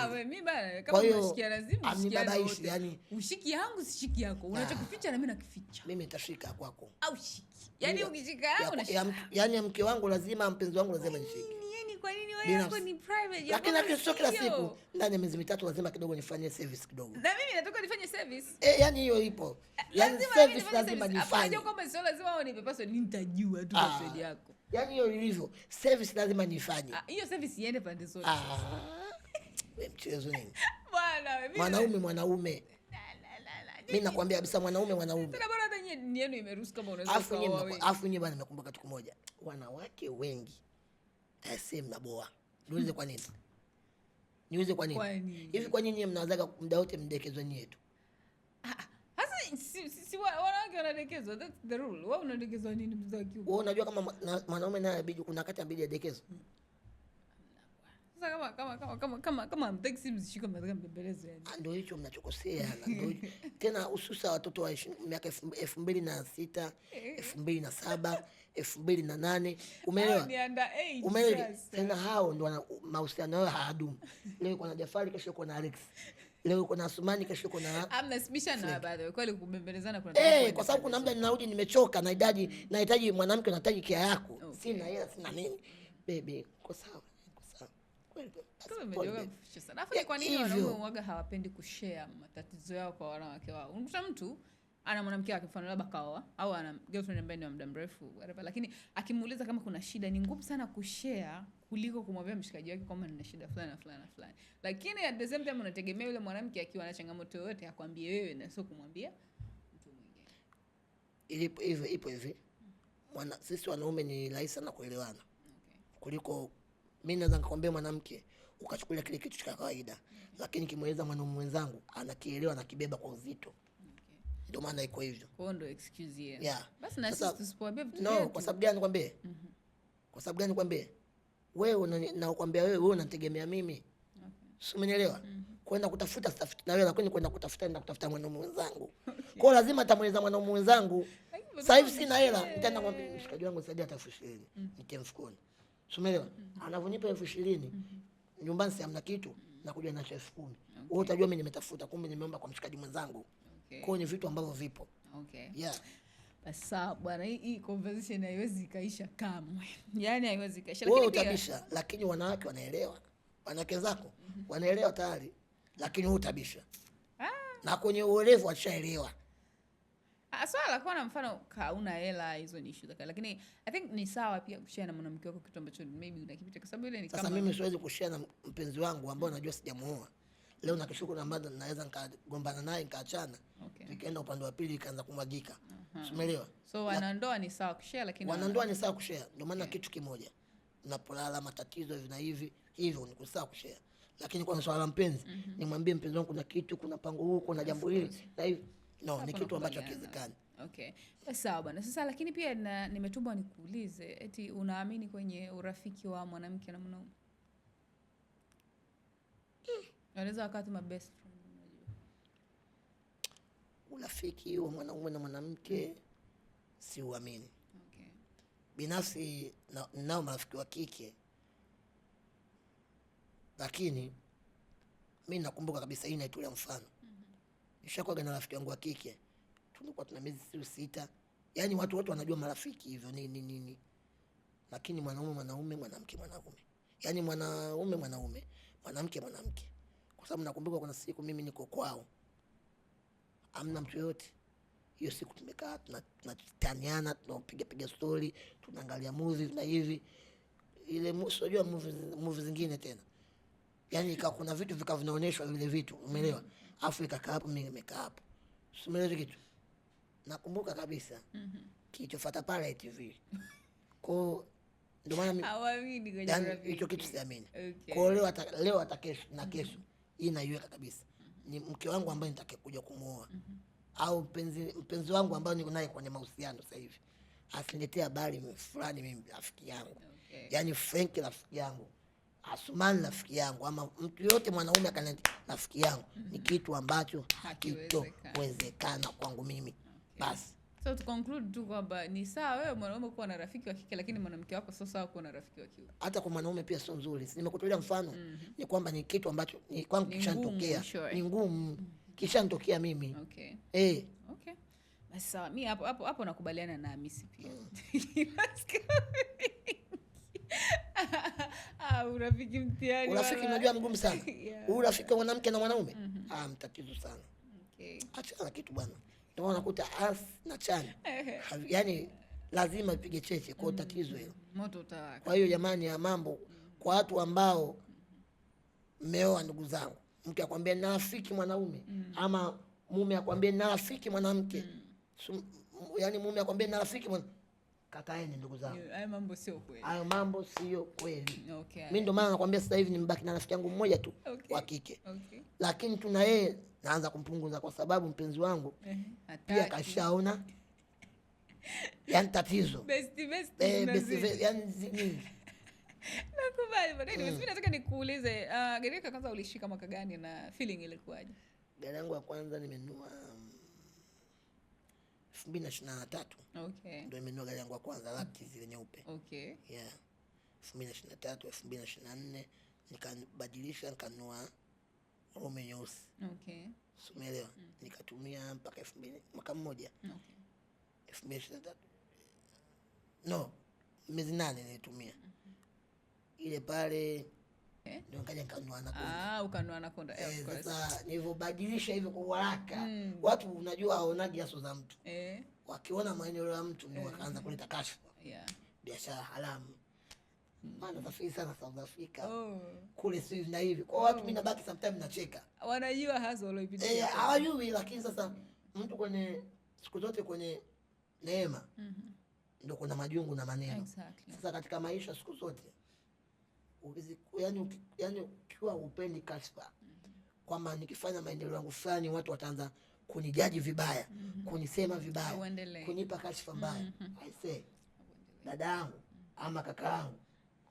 wewe mimi bana kama unashikia lazima ushikiane. Yani ushiki yangu sishiki yako. Unachokificha na mimi nakificha. Mimi nitashika kwako. Au shiki. Yani ukishika yangu unashika. Yani mke wangu lazima, mpenzi wangu lazima nishike. Yani kwa nini wewe yako ni private? Lakini sio kila siku. Ndani ya miezi mitatu lazima kidogo nifanye service kidogo. Na mimi nataka nifanye service. Yani hiyo ipo. Yani service lazima nifanye. Unajua kwamba sio lazima unipe password, nitajua tu password yako. Yani hiyo ilivyo. Service lazima nifanye. Hiyo service iende pande zote. Wewe mchezo nini? Bwana mwanaume. Mimi nakwambia kabisa mwanaume. Tena bora hata nyinyi yenu imeruhusu kama unaweza kuoa. Afu nyinyi bwana, nimekumbuka kitu kimoja. Wanawake wengi mnaboa. Niulize kwa nini? Hivi kwa nini mnawazaga muda wote mdekezwe nyinyi tu? Hasa si wanawake wanadekezwa. That's the rule. Wewe unadekezwa nini mzaki huko? Wewe unajua kama mwanaume naye inabidi kuna wakati inabidi adekezwe. Sasa kama mtaxi mzishika mnataka mbembeleze yani. Ndio hicho mnachokosea. Ndio tena hususa watoto wa miaka 2006, 2007, 2008. Umeelewa? Umeelewa? Tena hao ndio wana mahusiano yao hayadumu. Leo kuna Jafari, kesho kuna Alex. Leo kuna Asumani, kesho kuna amnasibisha na baadhi. Kweli kubembelezana kuna kwa sababu kuna muda ninarudi nimechoka, nahitaji mwanamke, nahitaji kia yako. Sina hela, sina nini. Baby, uko sawa? Kwa nini wanaume huaga hawapendi kushare matatizo yao kwa wanawake wao? Unakuta mtu ana mwanamke wake, mfano labda kaoa au ana girlfriend ambaye ni wa muda mrefu whatever, lakini akimuuliza kama kuna shida, ni ngumu sana kushare kuliko kumwambia mshikaji wake kwamba nina shida fulani na fulani na fulani. Lakini at the same time unategemea yule mwanamke akiwa na changamoto yoyote akwambie wewe na sio kumwambia mtu mwingine. Ipo hivi. Sisi wanaume ni rahisi sana kuelewana. Kuliko mimi naweza nikwambia mwanamke ukachukulia kile kitu cha kawaida, lakini kimweleza mwanaume mwenzangu anakielewa na kibeba kwa uzito. Ndio maana iko hivyo. Kwa ndo excuse yenu. Basi na sisi tusipoambia vitu vyetu. Kwa sababu gani nikwambie? Kwa sababu gani nikwambie? Wewe nakwambia wewe unategemea mimi. Si umenielewa? Kwenda kutafuta na wewe, lakini kwenda kutafuta mwanaume mwenzangu. Kwa lazima atamweleza mwanaume mwenzangu. Sasa hivi sina hela, nitaenda kumwambia mshikaji wangu saidia hata 20,000 nitie mfukoni. Umeelewa? Anavonipa 20,000 nyumbani si hamna kitu, na kuja na 10,000. Wewe utajua mimi nimetafuta, kumbe nimeomba kwa mshikaji mwenzangu. Kwa ni vitu ambavyo vipo. Basa bwana, hii conversation haiwezi kaisha kamwe. Yaani haiwezi kaisha, lakini utabisha, lakini wanawake wanaelewa. Wanawake zako wanaelewa tayari, lakini wewe utabisha. Na kwenye uelevu washaelewa. Swala kwa mfano hauna hela, hizo ni issue. Lakini I think ni sawa pia kushare na mwanamke wako kitu ambacho maybe unakipita, kwa sababu ile ni kama sasa mimi siwezi kushare na mpenzi wangu ambao najua sijamuoa. Leo nakishuku na mbada naweza nikagombana naye nikaachana. Nikaenda upande wa pili ikaanza kumwagika. Umeelewa? So wanandoa ni sawa kushare, lakini wanandoa ni sawa kushare. Ndio maana kitu kimoja. Unapolala matatizo hivi na hivi, hivyo ni sawa kushare. Lakini kwa swala la mpenzi, nimwambie mpenzi wangu kuna kitu, kuna pango huko, kuna jambo hili na hivi. No, ni kitu ambacho hakiwezekani. Sawa bwana. Sasa lakini pia nimetumwa nikuulize, eti unaamini kwenye urafiki wa mwanamke na mwanaume? Wanaweza wakati ma best friend, unajua. Urafiki wa mwanaume na mwanamke si uamini. Binafsi nao marafiki wa kike. Lakini mimi nakumbuka kabisa hii naitolea mfano. Nishakuwa na rafiki wangu wa kike. tulikuwa tuna miezi 6. Yaani watu wote wanajua marafiki hivyo nini. Lakini mwanaume, mwanamke. Yaani mwanaume, mwanamke. Kwa sababu nakumbuka kuna siku mimi niko kwao, hamna mtu yote. Hiyo siku tumekaa tunataniana, tunapiga story, tunaangalia movies na hivi. Ile unajua movies zingine tena. Yaani kuna vitu vinaonyeshwa vile vitu, umeelewa? Afu ikakaa hapo, mimi nimekaa hapo. Umeelewa kitu? Nakumbuka kabisa. Kilichofuata pale TV. Kwa ndio maana mimi hawaamini kwenye rafiki. Hicho kitu siamini. Okay. Kwa leo hata kesho na kesho. Hii naiweka kabisa. Ni mke wangu ambaye nitakayokuja kumuoa. Au mpenzi wangu ambaye niko naye kwenye mahusiano sasa hivi. Asiniletea habari fulani mimi rafiki yangu. Okay. Yaani Frank rafiki yangu. Asumani rafiki yangu, ama mtu yote mwanaume akaniambia rafiki yangu, ni kitu ambacho hakitowezekana kwangu mimi. Basi. So to conclude tu kwamba ni sawa wewe mwanaume kuwa na rafiki wa kike, lakini mwanamke wako sio sawa kuwa na rafiki wa kiume. Hata kwa mwanaume pia sio nzuri. Nimekutolea mfano ni kwamba ni kitu ambacho ni kwangu kishanitokea. Ni ngumu. Kishanitokea mimi. Okay. Okay. Basi sawa. Mimi hapo nakubaliana na Hamisi pia. Urafiki mtihani. Urafiki unajua mgumu sana. Urafiki wa mwanamke na mwanaume mtatizo sana. Okay. Acha kitu bwana. Ndio unakuta na chani. Yaani lazima ipige cheche kwa tatizo hilo. Moto utawaka. Kwa hiyo jamani, ya mambo kwa watu ambao mmeoa, ndugu zangu, mke akwambia na rafiki mwanaume ama mume akwambia na rafiki mwanamke. Yaani mume akwambia na rafiki kataeni ndugu zangu. Hayo mambo sio kweli. Hayo mambo sio kweli. Okay. Mimi ndio maana nakwambia sasa hivi nimebaki na rafiki yangu mmoja tu wa kike. Okay. Lakini tuna yeye naanza kumpunguza kwa sababu mpenzi wangu pia kashaona yaani tatizo. Best. Yaani nini? Nakubali bwana. Mimi nataka nikuulize, gari yako kwanza ulishika mwaka gani na feeling ilikuwaje? Gari yangu ya kwanza nimenunua 2023. Okay. Ndio nimenunua gari yangu ya kwanza laki zile nyeupe. Okay. Yeah. 2023, 2024 nikabadilisha nikanunua Rome nyeusi. Okay. Umeelewa? Nikatumia mpaka 2000 mwaka mmoja. Okay. 2023. No, miezi 8 nilitumia. Ile pale ndio nikaja nikanunua Anaconda. Ukanunua Anaconda. Sasa nilivyobadilisha hivyo kwa haraka, watu unajua haonaji aso za mtu. Wakiona maeneo ya mtu ndio wakaanza kuleta kashfa. Biashara haramu. Maana tafiri sana South Africa. Kule sio na hivi. Kwa watu mimi nabaki sometimes nacheka. Wanajua hasa walioipitia. Hawajui, lakini sasa mtu kwenye siku zote kwenye neema ndio kuna majungu na maneno. Exactly. Sasa katika maisha siku zote yaani ukiwa upendi kashfa kwamba nikifanya maendeleo yangu fulani watu wataanza kunijaji vibaya, kunisema vibaya, kunipa kashfa mbaya. I say dada yangu ama kaka yangu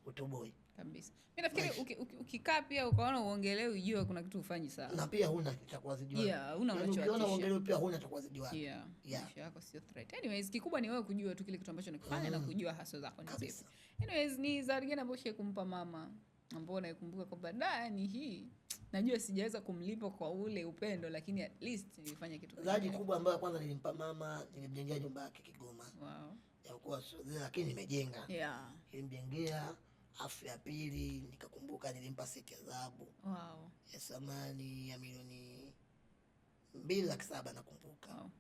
utoboi kabisa. Mimi nafikiri ukikaa pia ukaona uongelee ujue kuna kitu ufanyi sawa. Na pia huna cha kuwazidiwa. Huna unachoatisha. Ukiona uongelee pia huna cha kuwazidiwa. Maisha yako sio threat. Anyways, kikubwa ni wewe kujua tu kile kitu ambacho unakifanya na kujua hasa zako ni zipi. Anyways, ni zawadi gani ambayo kumpa mama ambao unaikumbuka kwamba ni hii najua sijaweza kumlipa kwa ule upendo, lakini at least nilifanya kitu. Zawadi kubwa ambayo kwanza nilimpa mama, nilimjengea nyumba yake Kigoma. Wow. Yakuwa lakini nimejenga. Nilimjengea. Afu ya pili nikakumbuka nilimpa seti ya dhahabu. Wow. Ya thamani ya milioni 2,700,000 nakumbuka. Wow.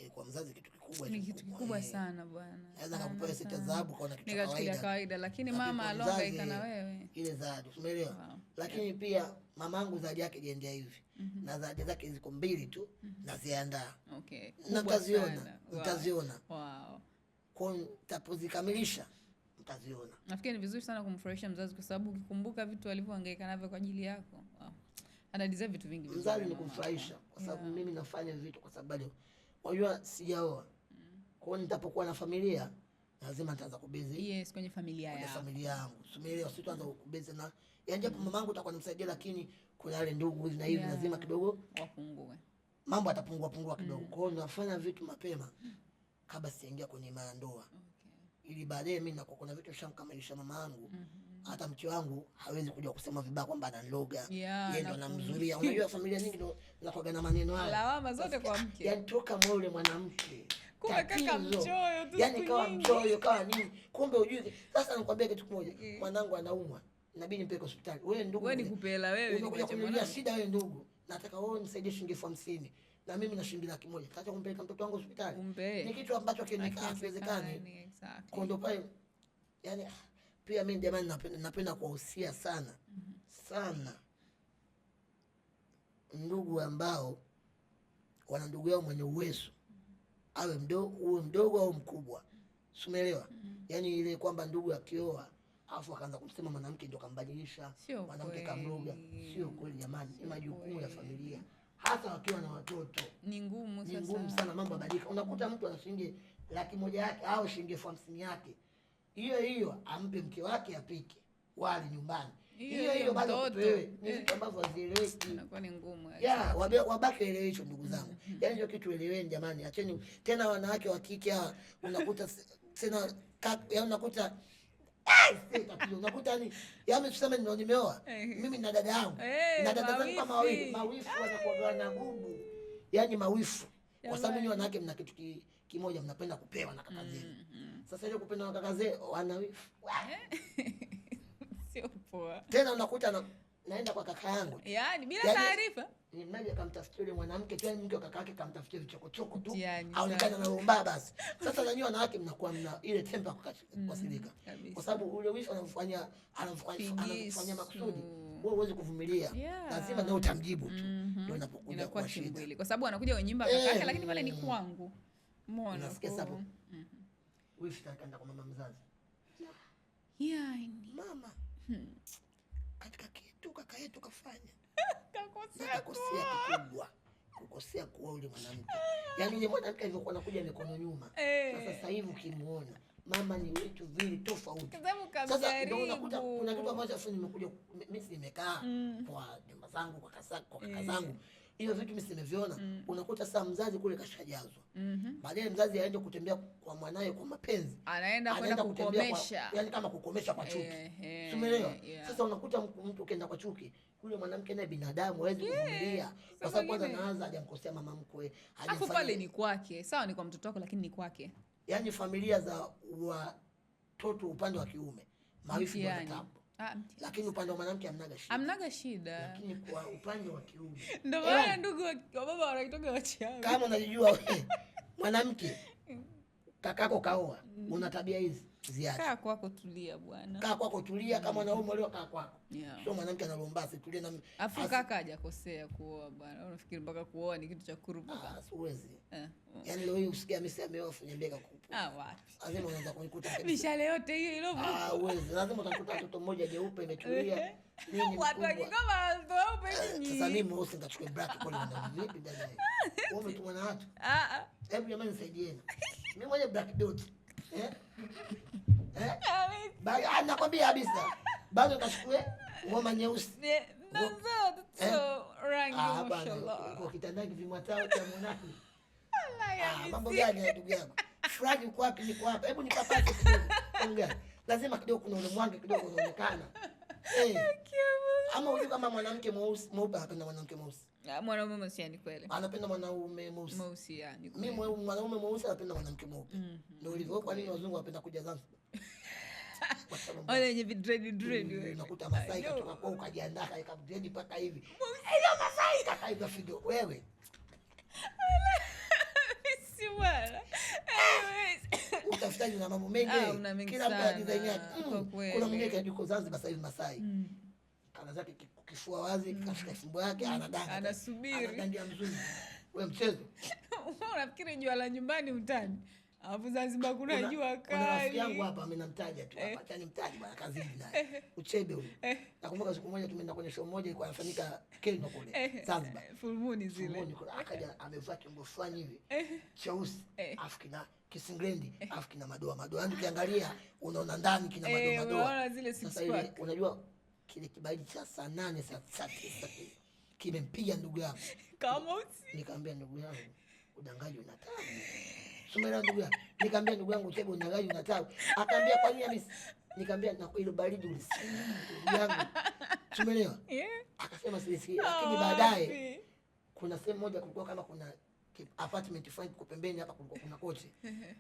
Kwa mzazi kitu kikubwa. Ni kitu kikubwa sana bwana. Naweza kukupa seti ya dhahabu kwa kitu cha kawaida, lakini mama alongaika na wewe. Ile zawadi, umeelewa? Wow. Lakini pia mamangu zawadi yake jiendea hivi. Na zawadi zake ziko 2 tu naziandaa. Okay. Nitaziona. Wow. Kwa nitapozikamilisha mtaziona. Nafikiri ni vizuri sana kumfurahisha mzazi kwa sababu ukikumbuka vitu alivyohangaika navyo kwa ajili yako. Wow. Ana deserve vitu vingi vizuri. Mzazi ni kumfurahisha kwa sababu mimi nafanya vitu kwa sababu unajua sijaoa. Kwa hiyo nitapokuwa na familia lazima nitaanza kubezi. Kwenye familia yako. Kwenye familia yangu. Umeelewa? Sitaanza kubezi na japo mamangu atakuwa anamsaidia, lakini kuna wale ndugu na hivi lazima kidogo wapungue. Mambo atapungua kidogo. Kwa hiyo nafanya vitu mapema kabla sijaingia kwenye ndoa. Ili baadaye mimi nakuwa kuna vitu shamkamilisha mama yangu hata mke wangu hawezi kuja kusema vibaya kwamba ananiloga. Yeah, yeye ndo anamzuria. Unajua familia nyingi ndo zinakuwa na maneno haya. Lawama zote kwa mke. Yaani toka moyo yule mwanamke. Kumbe kaka mchoyo tu. Yaani kawa mchoyo, kawa nini? Kumbe ujui. Sasa nikwambia kitu kimoja. Mwanangu anaumwa. Inabidi nimpeleke hospitali. Wewe ndugu. Wewe nikupe hela wewe. Umekuja kunilia shida wewe ndugu. Nataka wewe unisaidie shilingi 50,000. Na mimi na shilingi 100,000. Nataka kumpeleka mtoto wangu hospitali. Ni kitu ambacho hakiwezekani. Exactly. Kwa ndo pale yani pia mimi jamani napenda kuwahusia sana. Sana. Ndugu ambao wana ndugu yao mwenye uwezo. Awe mdogo au mkubwa. Umeelewa? Yaani ile kwamba ndugu akioa afu akaanza kumsema mwanamke ndio kambadilisha, mwanamke kamroga. Sio kweli jamani. Ni majukumu ya familia. Hata wakiwa na watoto. Ni ngumu sasa. Ni ngumu sana mambo yabadilika. Unakuta mtu ana shilingi 100,000 yake au shilingi 50,000 yake. Hiyo ampe mke wake apike wali nyumbani. Hiyo bado wewe ni vitu ambavyo hazieleweki. Inakuwa ni ngumu. Wabaki elewecho ndugu zangu. Yaani hiyo kitu eleweni jamani. Acheni tena wanawake wa kike unakuta tena unakuta unakuta ni yaani tuseme ndio nimeoa. Mimi na dada yangu. Na dada zangu kama mawifu wanakuwa na gubu. Yaani mawifu. Kwa sababu ni wanawake mna kitu kimoja mnapenda kupewa na kaka zenu. Sasa ile kupenda na kaka zenu wanawifu. Sio poa. Tena unakuta naenda kwa kaka yangu. Yaani bila taarifa. Ni mmoja akamtafutia yule mwanamke tu, mke wa kaka yake akamtafutia vichokochoko tu. Haonekana na romba basi. Sasa na nyinyi wanawake mnakuwa mna ile temper kusilika. Kwa sababu ule wifu anafanya makusudi. Wewe huwezi kuvumilia. Lazima ndio utamjibu tu. Ndio inapokuja kwa shida. Kwa sababu anakuja kwenye nyumba kaka yake lakini pale ni kwangu. Umeona? Nasikia sababu. Wifu takaenda kwa mama mzazi. Yaani mama. Katika kitu kaka yetu kafanya. Kakosea kikubwa. Kukosea kuoa yule mwanamke. Yaani yule mwanamke alivyokuwa anakuja mikono nyuma. Sasa hivi ukimuona mama ni vitu vile tofauti. Sasa ndio unakuta kuna kitu ambacho afu nimekuja mimi nimekaa kwa nyumba zangu kwa kaka zangu. Hiyo vitu mimi nimeviona. Unakuta sasa mzazi kule kashajazwa. Baadaye mzazi aende kutembea kwa mwanae kwa mapenzi. Anaenda kwenda kukomesha. Yaani kama kukomesha kwa chuki. Umeelewa? Sasa unakuta mtu ukienda kwa chuki, yule mwanamke naye binadamu hawezi kuvumilia. Kwa sababu kwanza anaanza hajamkosea mama mkwe. Hapo pale ni kwake. Sawa ni kwa mtoto wako lakini ni kwake. Yaani familia za watoto upande wa kiume, mawifu ndio tabu. Lakini upande wa mwanamke hamnaga shida. Lakini kwa upande wa kiume. Ndio maana ndugu wa baba wanaitoka wachawi. Kama unajijua wewe mwanamke kakako kaoa, una tabia hizi ziache. Kaa kwako tulia bwana. Kaa kwako tulia kama unaume leo kaa kwako. Sio mwanamke analomba tulie na afu kaka hajakosea kuoa bwana. Unafikiri mpaka kuoa ni kitu cha kurupuka? Siwezi. Yaani leo hii usikia mimi ameoa funyembeka kupu. Wapi? Lazima unaanza kunikuta. Mishale yote hiyo ile. Uwezi. Lazima utakuta mtoto mmoja jeupe imetulia. Nini? Watu kama weupe nini? Sasa mimi mweusi nitachukua black kwa nini? Vipi dada? Wewe umetumwa na watu? Hebu jamani nisaidieni. Mimi mwenye black dot. Bado nakwambia kabisa. Bado nikachukue ngoma nyeusi. Ndio rangi mashallah. Kwa kitandani vimwatao cha mwanangu. Mambo gani ya ndugu yangu? Furahi uko wapi? Niko hapa. Hebu nipapate kidogo. Ongea. Lazima kidogo kuna ule mwangi kidogo unaonekana. Ama unajua kama mwanamke mweupe anapenda mwanamke mweusi. Mwanaume mweusi ni kweli. Anapenda mwanaume mweusi. Mweusi yani. Mimi mwanaume mweusi anapenda mwanamke mweupe. Ndio ilivyo. Kwa nini wazungu wanapenda kuja Zanzibar? Wale wenye dread wewe. Unakuta Masai katoka kwa ukajiandaa kaika dread mpaka hivi. Hiyo Masai kakaiga fido wewe. Si wala. Utafutaji na mambo mengi. Kila mtu design yake. Kuna mwingine yuko Zanzibar sasa hivi Masai. Kana zake kifua wazi, kashika fimbo yake anadanga. Anasubiri. Anadandia mzungu. Wewe mchezo. Unafikiri jua la nyumbani utani? Alafu Zanzibar kuna jua kali. Kuna rafiki yangu hapa amenamtaja tu hapa. Acha nimtaje bwana kazini naye. Uchebe huyo. Nakumbuka siku moja tumeenda kwenye show moja ilikuwa inafanyika Kilno kule Zanzibar. Full moon zile. Akaja amevaa kimbo fulani hivi. Cheusi, afu kina kisingrendi, afu kina madoa. Yaani ukiangalia unaona ndani kina madoa. Unaona zile six pack. Unajua kile kibaidi cha saa 8 saa 9 kimempiga ndugu yangu. Kama usi. Nikamwambia ndugu yangu udangaji una tabu. Sumeelewa ndugu yangu? Nikamwambia ndugu yangu Chebe una gari una tabu. Akaambia kwa nini Hamisi? Nikamwambia na ile baridi ulisikia ndugu yangu. Sumeelewa? Akasema silisikia, lakini baadaye kuna sehemu moja kulikuwa kama kuna apartment fulani kwa pembeni hapa kulikuwa kuna kochi.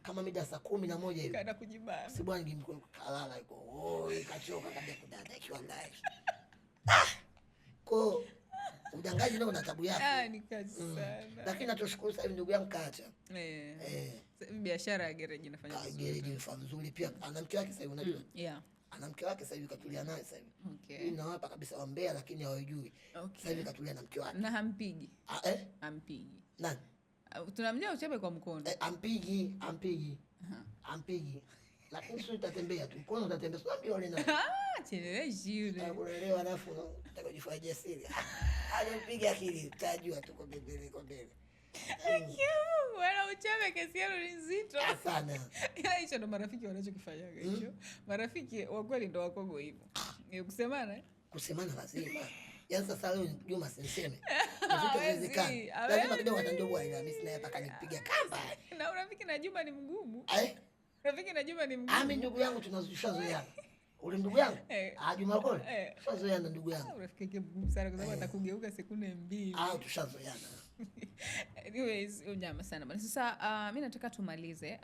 Kama mida saa 11 hivi. Kaenda kujibana. Si bwana ngimko kalala yuko. Kachoka kabisa kudada ikiwa ndani. Kwa udangaji leo na tabu yake. Ni kazi sana. Lakini natushukuru sasa hivi ndugu yangu kaacha. Biashara ya gereji inafanya vizuri. Gereji inafanya vizuri pia. Ana mke wake sasa hivi unajua? Ana mke wake sasa hivi katulia naye sasa hivi. Mimi nawapa kabisa wa Mbeya lakini hawajui. Sasa hivi katulia na mke wake. Na hampigi. Hampigi. Nani? Tunamjua Uchebe kwa mkono. Ampigi. Lakini sio utatembea tu. Mkono utatembea. Sio mbio ile na. Cheleweshi yule. Hakuelewa alafu nataka kujifanya jasiri. Alipiga akili utajua tu kwa mbele. Bwana Uchebe kesi yao ni nzito sana. Hicho ndo marafiki wanachokifanya hicho. Marafiki wa kweli ndo wakogo hivyo. Ni kusemana? Kusemana lazima. Yaani sasa leo Juma siniseme. Vitu vinawezekana. Lazima kidogo atandoboa ila mimi sina hapa kanipiga kamba. Na urafiki na Juma ni mgumu. Rafiki na Juma ni mgumu. Mimi ndugu yangu tunazushazoeana. Ule ndugu yangu? Juma kole. Tushazoeana ndugu yangu. Rafiki yake mgumu sana kwa sababu atakugeuka sekunde 2. Tushazoeana. Anyways, unyama sana bwana. Sasa mimi nataka tumalize.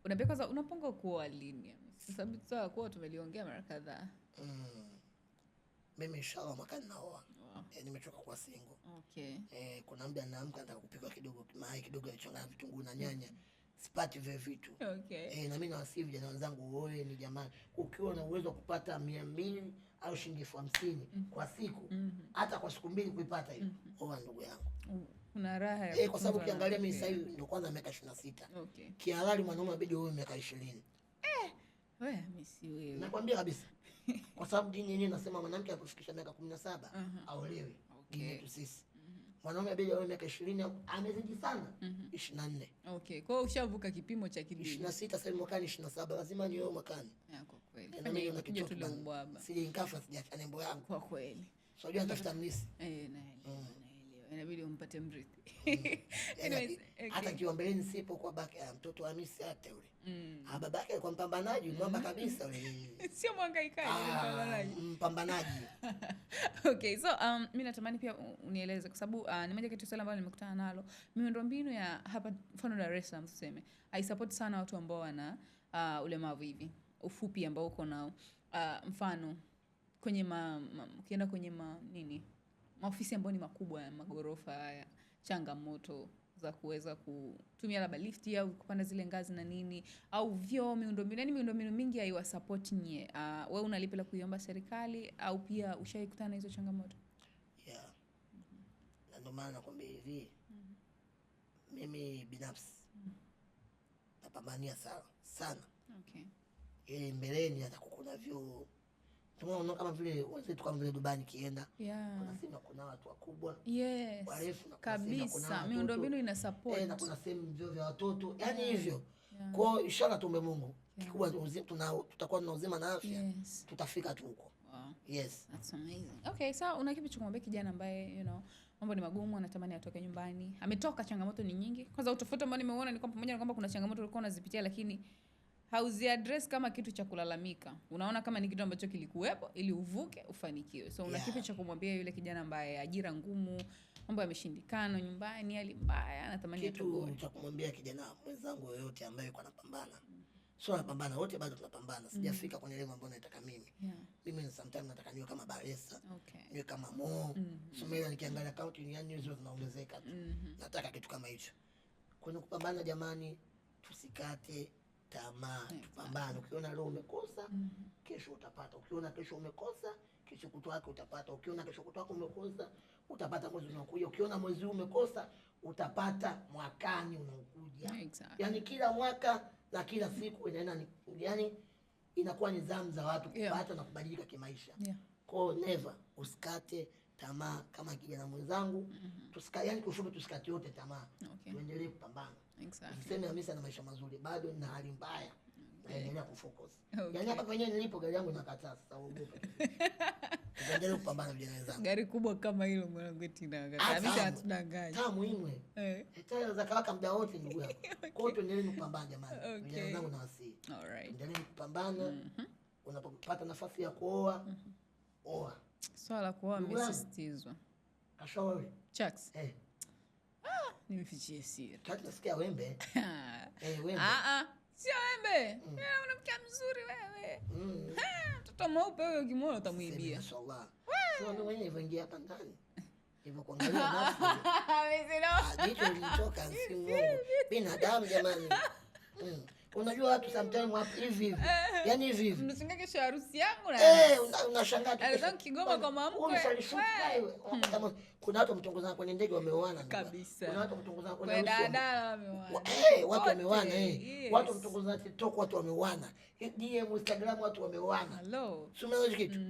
Unaambia kwanza unapanga kuoa lini? Sababu sasa kwa tumeliongea mara kadhaa. Mimi inshallah mwakani naoa. Nimechoka kwa single. Kuna muda naamka nataka kupika kidogo mayai kidogo ya changa vitunguu na nyanya. Sipati vile vitu. Na mimi nawasihi vijana wenzangu wote ni jamani, ukiwa na uwezo wa kupata 200 au shilingi 50 kwa siku, hata kwa siku 2 kuipata hiyo. Oa ndugu yangu. Kuna raha ya kwa sababu ukiangalia mimi sasa hivi ndio kwanza miaka 26. Kihalali mwanaume inabidi uwe miaka 20. Wewe mimi si wewe. Nakwambia kabisa. Kwa sababu dini yenyewe inasema mwanamke akufikisha miaka 17 aolewe. Dini yetu sisi. Mwanaume inabidi awe miaka 20 amezidi sana 24. Kwa hiyo ushavuka kipimo cha kidini. 26 sasa mwakani 27 lazima nioe mwakani. Kwa kweli. Na mimi nakuja tu ubwaba. Sije nikafa sijaacha nembo yangu. Kwa kweli. Unajua nitafuta mlisi. Naelewa. Inabidi umpate mrithi. Hata kiwa mbeleni sipo kwa baki ya mtoto Hamisi hata yule. Babake alikuwa mpambanaji, mwamba kabisa yule. Sio mwangaikaji, mpambanaji. Mpambanaji. So mimi natamani pia unieleze kwa sababu ni moja kati ya swali ambalo nimekutana nalo. Miundombinu ya hapa mfano Dar es Salaam tuseme, haisupport sana watu ambao wana ulemavu hivi. Ufupi ambao uko nao. Mfano kwenye ukienda kwenye maofisi ambayo ni makubwa ya magorofa haya, changamoto za kuweza kutumia labda lifti au kupanda zile ngazi na nini au vyoo, miundombinu. Yaani miundombinu mingi haiwa support nye. Wewe unalipi la kuiomba serikali au pia ushaikutana na hizo changamoto? Na ndio maana nakwambia hivi. Mimi binafsi napambania sana. Ili mbeleni atakukuna vyoo. Tunaona kama vile wenzetu kama vile Dubai kienda. Kuna sema kuna watu wakubwa. Warefu na kabisa. Miundombinu ina support. Na kuna sehemu vyoo vya watoto. Yaani hivyo. Kwa inshallah tuombe Mungu. Kikubwa tutakuwa na uzima na afya. Tutafika tu huko. That's amazing. So una kipi cha kumwambia kijana ambaye mambo ni magumu, anatamani atoke nyumbani. Ametoka, changamoto ni nyingi. Kwanza utofauti ambao nimeona ni kwamba pamoja na kwamba kuna changamoto ulikuwa unazipitia lakini hauzi address kama kitu cha kulalamika. Unaona kama ni kitu ambacho kilikuwepo ili uvuke ufanikiwe. So una kipi cha kumwambia yule kijana ambaye ajira ngumu, mambo yameshindikana nyumbani, hali mbaya, anatamani atoke? Kitu cha kumwambia kijana mwenzangu yoyote ambaye yuko anapambana. Sio anapambana, wote bado tunapambana. Sijafika kwenye level ambayo nataka mimi. Mimi sometimes nataka niwe kama Baresa, niwe kama Mo. Sumela nikiangalia account yani hizo zinaongezeka tu. Nataka kitu kama hicho. Kwenye kupambana jamani, tusikate tamaa, tupambane. Ukiona leo umekosa, kesho utapata. Ukiona kesho umekosa, kesho kutwa yako utapata. Ukiona kesho kutwa yako umekosa, utapata mwezi unaokuja. Ukiona mwezi umekosa, utapata mwakani unaokuja. Yaani kila mwaka na kila siku inaenda yani inakuwa nidhamu za watu kupata na kubadilika kimaisha. Kwa never usikate tamaa kama kijana mwenzangu. Yani kushuka tusikate yote tamaa. Tuendelee kupambana. Usiseme Hamisi ana maisha mazuri, bado nina hali mbaya. Naendelea kufocus. Yani hapa kwenye nilipo gari yangu inakataa sasa uogope. Tuendelee kupambana vijana wenzangu. Gari kubwa kama hilo mwanangu tina kabisa hatudanganya. Tamu imwe. Hata za kawaka muda wote ndugu yangu. Kwa hiyo tuendelee kupambana jamani. Vijana wenzangu na wasii. Alright. Endelee kupambana. Unapopata nafasi ya kuoa, oa. Swala la kuoa msisitizwa. Kashauri. Chucks. Nimefichia siri. Chucks nasikia wembe. Wembe. Sio wembe. Mwanamke mzuri wewe. Mtoto mweupe huyo ukimwona utamuibia. Mashallah. Sio mimi mwenyewe niliingia hapa ndani. Hivyo kuangalia nafsi. Jicho lilitoka si Mungu. Binadamu jamani. Unajua watu sometimes wapi hivi. Yaani hivi. Mnasinga kesho harusi yangu na. Unashangaa tu. Alizon Kigoma kwa mamkwe. Kuna watu mtongozana kwenye ndege wameoana kabisa. Kuna watu mtongozana kwenye dada wameoana. Watu wameoana Watu mtongozana TikTok watu wameoana. DM Instagram watu wameoana. Hello. Sio kitu.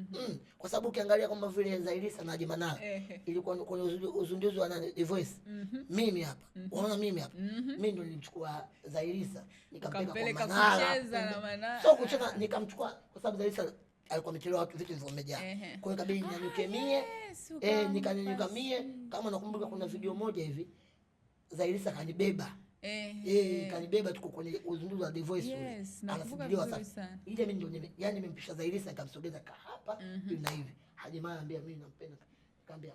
Kwa sababu ukiangalia kama vile Zailisa na Jimana ilikuwa kwenye uzinduzi wa The Voice. Mimi hapa. Unaona mimi hapa. Mimi ndo nilimchukua Zailisa nikampeleka kwa kucheza na Manara. Sio kucheza nikamchukua kwa sababu Zailisa alikuwa amechelewa watu vitu hivyo vimejaa. Kwa hiyo kabidi ninyanyuke mie. Nikanyanyuka mie kama nakumbuka kuna video moja hivi Zailisa kanibeba. Kanibeba tuko kwenye uzinduzi wa The Voice. Yes, nakumbuka vizuri sana. Ile mimi ndio yani nimempisha Zailisa nikamsogeza hapa hivi na hivi. Hadi mara ambia mimi nampenda. Nikamwambia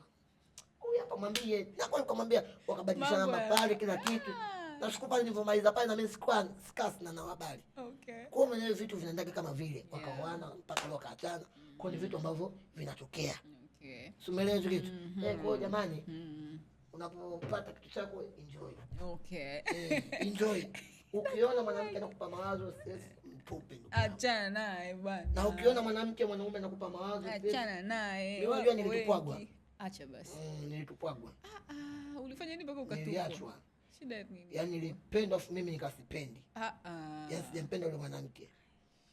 huyu hapa mwambie. Na kwa nikamwambia wakabadilishana mapale kila kitu. Nashukuru pale nilivyomaliza pale na mimi sikuwa scarce na habari. Okay. Kwa hiyo vitu vinaendaga kama vile wakaoana mpaka wakaachana. Kwa ni vitu ambavyo vinatokea. Okay. Sumeelewa kitu. Kwa jamani unapopata kitu chako enjoy. Okay. Enjoy. Ukiona mwanamke anakupa mawazo mtupe ndugu. Achana naye bwana. Na ukiona mwanaume anakupa mawazo achana naye. Mimi unajua nilitupwagwa. Acha basi. Nilitupwagwa. Ulifanya nini mpaka ukatupwa? Niliachwa. Shida nini? Yaani nilipenda mimi nikasipendi. Yaani sijampenda yule mwanamke.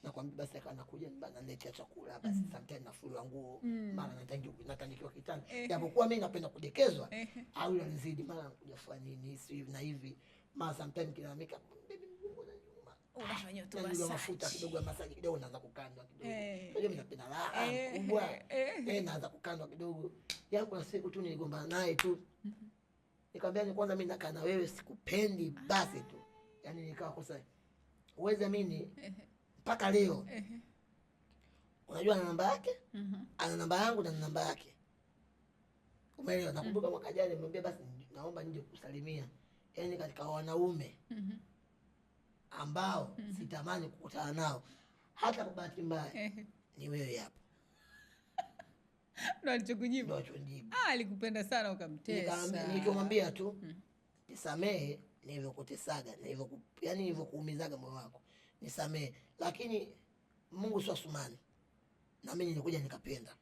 Nakwambia basi akanakuja naletea chakula basi sometimes nafua nguo mara natandikiwa kitanda. Japokuwa mimi napenda kudekezwa au yule anizidi mara anakuja fanya nini hivi na hivi. Mara sometimes kilalamika baby mgongo na nyuma. Unafanya tu massage. Mafuta kidogo massage kidogo naanza kukandwa kidogo. Unajua mimi napenda raha kubwa. Naanza kukandwa kidogo. Yaani kuna siku tu niligombana naye tu. Nikamwambia ni kwanza mimi nakaa na wewe sikupendi basi tu. Yaani nikawa kosa. Uweze mimi mpaka leo. Unajua ana namba yake? Ana namba yangu na namba yake. Umeelewa? Nakumbuka mwaka jana nimwambia basi naomba nje kusalimia. Yaani katika wanaume ambao sitamani kukutana nao hata kwa bahati mbaya ni wewe hapa. Ndio alichokujibu. Ndio alichojibu. Alikupenda sana ukamtesa. Nikamwambia tu nisamehe nilivyokutesaga, yani nilivyokuumizaga moyo wako. Nisamehe. Lakini Mungu sio Asumani. Na mimi nilikuja nikapenda.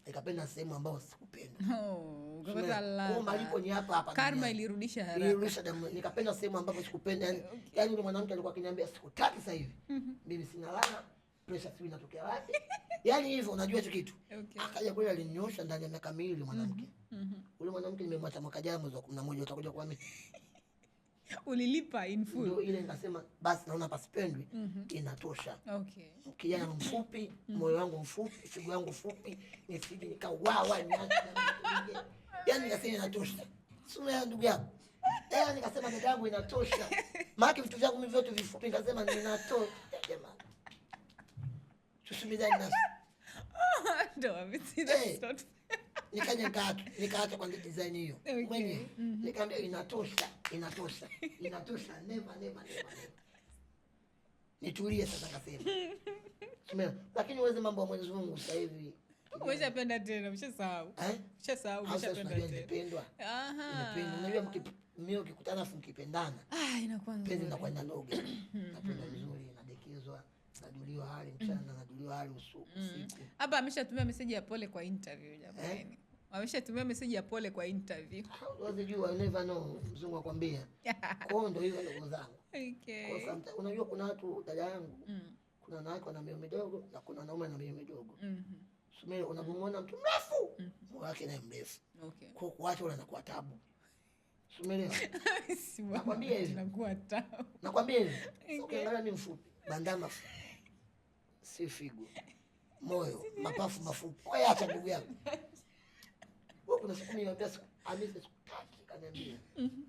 Nikapenda sehemu ambayo sikupenda. Ukapata ladha. Kwa malipo ni hapa hapa. Karma ilirudisha haraka. Ilirudisha damu. Nikapenda sehemu ambapo sikupenda. Yani yule mwanamke alikuwa akiniambia sikutaki sasa hivi. Mimi sina lana. Pressure sio inatokea wapi? Yani hivyo unajua hicho kitu. Akaja kule alininyosha ndani ya miaka miwili mwanamke. Ule mwanamke nimemwacha mwaka jana mwezi wa 11 utakuja kwa mimi. Ulilipa in full. Ndio ile nikasema basi naona pasipendwi inatosha. Okay. Kijana mfupi, moyo wangu mfupi, figo yangu fupi, nisije nikawawa yani nikasema inatosha. Sio ndugu yangu. Nikasema dada yangu inatosha. Maana vitu vyangu mimi vyote vifupi nikasema ninatosha jamaa. Tusimizane nafsi. Ndio amesema. Nikaja nikaacha kwa design hiyo. Mwenye nikamwambia inatosha never. Nitulie sasa kasema. Sema lakini uweze mambo ya Mwenyezi Mungu sasa hivi. Umeshapenda tena, umeshasahau. Umeshasahau, umeshapenda tena. Nimependwa. Unajua mimi ukikutana afu mkipendana. Inakuwa nzuri. Penzi inakwenda noga. Napenda vizuri, nadekezwa, najuliwa hali mchana, najuliwa hali usiku. Hapa ameshatumia message ya pole kwa interview jamani. Ameshatumia message ya pole kwa interview. Unajua never know mzungu akwambia. Kwa ndio hivyo ndugu zangu. Okay. Kwa unajua kuna watu dada yangu. Kuna wanawake wana mioyo midogo na kuna wanaume na mioyo midogo. Sumele unapomwona mtu mrefu, moyo wake naye mrefu. Okay. Kwa kuacha ule anakuwa tabu. Sumele. Nakwambia hivi. Anakuwa tabu. Nakwambia hivi. Ukiangalia mimi mfupi, bandama si figo. moyo, mapafu mafupi. Wewe acha ndugu yangu. Wewe kuna siku niambia siku Hamisi sikutaki kaniambia.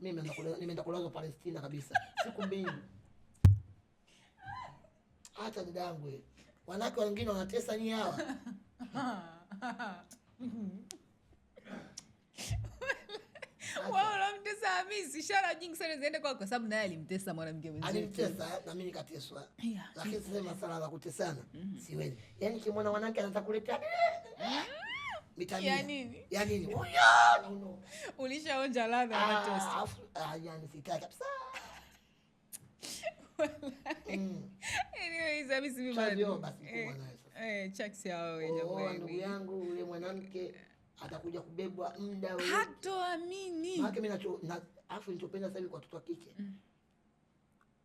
Mimi nimeenda kulazwa Palestina kabisa. Siku 2. Hata dada yangu wewe. Wanawake wengine wanatesa nyinyi hawa. Wao unamtesa Hamisi, ishara nyingi sana ziende kwa sababu naye alimtesa mwanamke mwenzie. Alimtesa na mimi nikateswa. Lakini sasa masala ya kutesana siwezi. Yaani kimwona mwanamke anataka kuleta mitamia. Ya nini? Ya nini? No. Ulishaonja ladha ya toast. Yani sitaki kabisa. Anyways, Hamisi mimi basi checks yao wenyewe. Ndugu yangu yule mwanamke atakuja kubebwa muda wote. Hatoamini. Maana mimi afu nitopenda sasa hivi kwa watoto wa kike.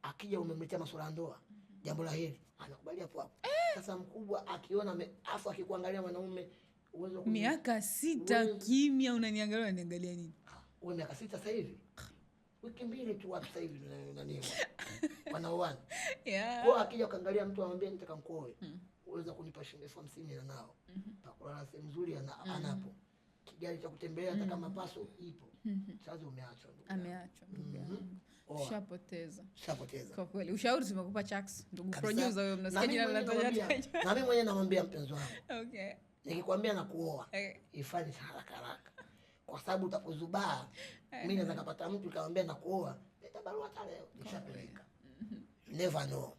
Akija umemletea masuala ndoa, jambo la heri, anakubali hapo hapo. Sasa mkubwa akiona afu akikuangalia mwanaume uwezo kwa miaka 6 kimya unaniangalia nini? Wewe miaka 6 sasa hivi. Wiki 2 tu watu sasa hivi nani? Wanaoana. Kwa akija kaangalia mtu anamwambia nitaka mkoe. Uweza kunipa shilingi 50,000 na nao. Pakulala sehemu nzuri anapo. Kijali cha kutembea hata kama paso ipo. Sasa umeachwa ndugu. Ameachwa ndugu yangu. Shapoteza. Kwa kweli ushauri tumekupa Chax ndugu producer wewe mnasikia jina linataja. Na mimi mwenyewe namwambia mpenzi wangu. Okay. Nikikwambia na kuoa, ifanye haraka. Kwa sababu utapozubaa, mimi naweza kupata mtu nikamwambia na kuoa, leta barua hata leo nishapeleka. Never know.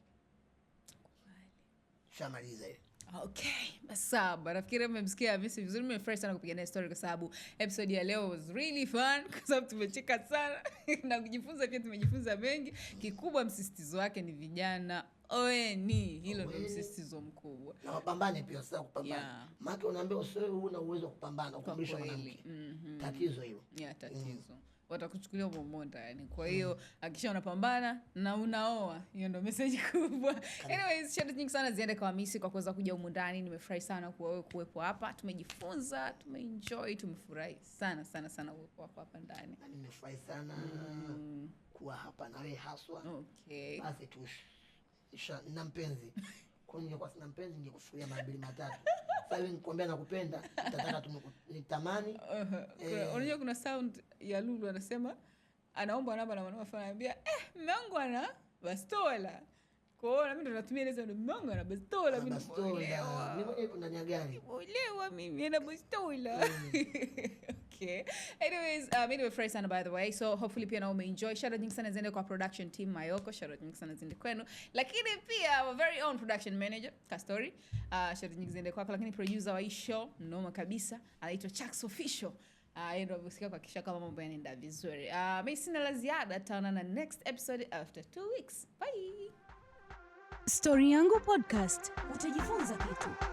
Shamaliza hiyo. Okay, basi nafikiri mmemsikia Hamisi vizuri. Nimefurahi sana kupiga naye story kwa sababu episode ya leo was really fun kwa sababu tumecheka sana na kujifunza pia, tumejifunza mengi. Kikubwa msisitizo wake ni vijana oeni, hilo ndio msisitizo mkubwa. Na wapambane pia, sasa kupambana. Maana unaambia usiwe una uwezo wa kupambana, kumlisha mwanamke. Tatizo hilo. Tatizo. Watakuchukulia umonda yani. Kwa hiyo hakikisha unapambana na unaoa. Hiyo ndio message kubwa. Anyways, shout nyingi sana ziende kwa Hamisi kwa kuweza kuja humu ndani. Nimefurahi sana kwa wewe kuwepo hapa. Tumejifunza, tumeenjoy, tumefurahi sana uwepo wako hapa ndani. Na nimefurahi sana kuwa hapa na wewe haswa. Okay. Basi tu na mpenzi. Kwa nini kwa sina mpenzi ningekufuria mara 2 3. Sasa hivi nikwambia nakupenda, nitataka nitamani. Unajua kuna sound ya Lulu anasema anaomba namba na mwanamke anamwambia mume wangu ana bastola. Kwa hiyo mimi ndo natumia ile mume wangu ana bastola, mimi bastola. Mimi mwenyewe kuna ndani ya gari. Olewa mimi ana bastola. Okay. Anyways, mimi nimefurahi sana by the way. So hopefully pia na umeenjoy. Shout out nyingi sana ziende kwa production team Mayoko. Shout out nyingi sana ziende kwenu. Lakini pia our very own production manager Kastori. Shout out nyingi ziende kwako, lakini producer wa hii show mnoma kabisa anaitwa Chax Official. Yeye ndio anahusika kuhakikisha kama mambo yanaenda vizuri. Mimi sina la ziada, tutaonana next episode after 2 weeks. Bye. Story Yangu Podcast. Utajifunza kitu.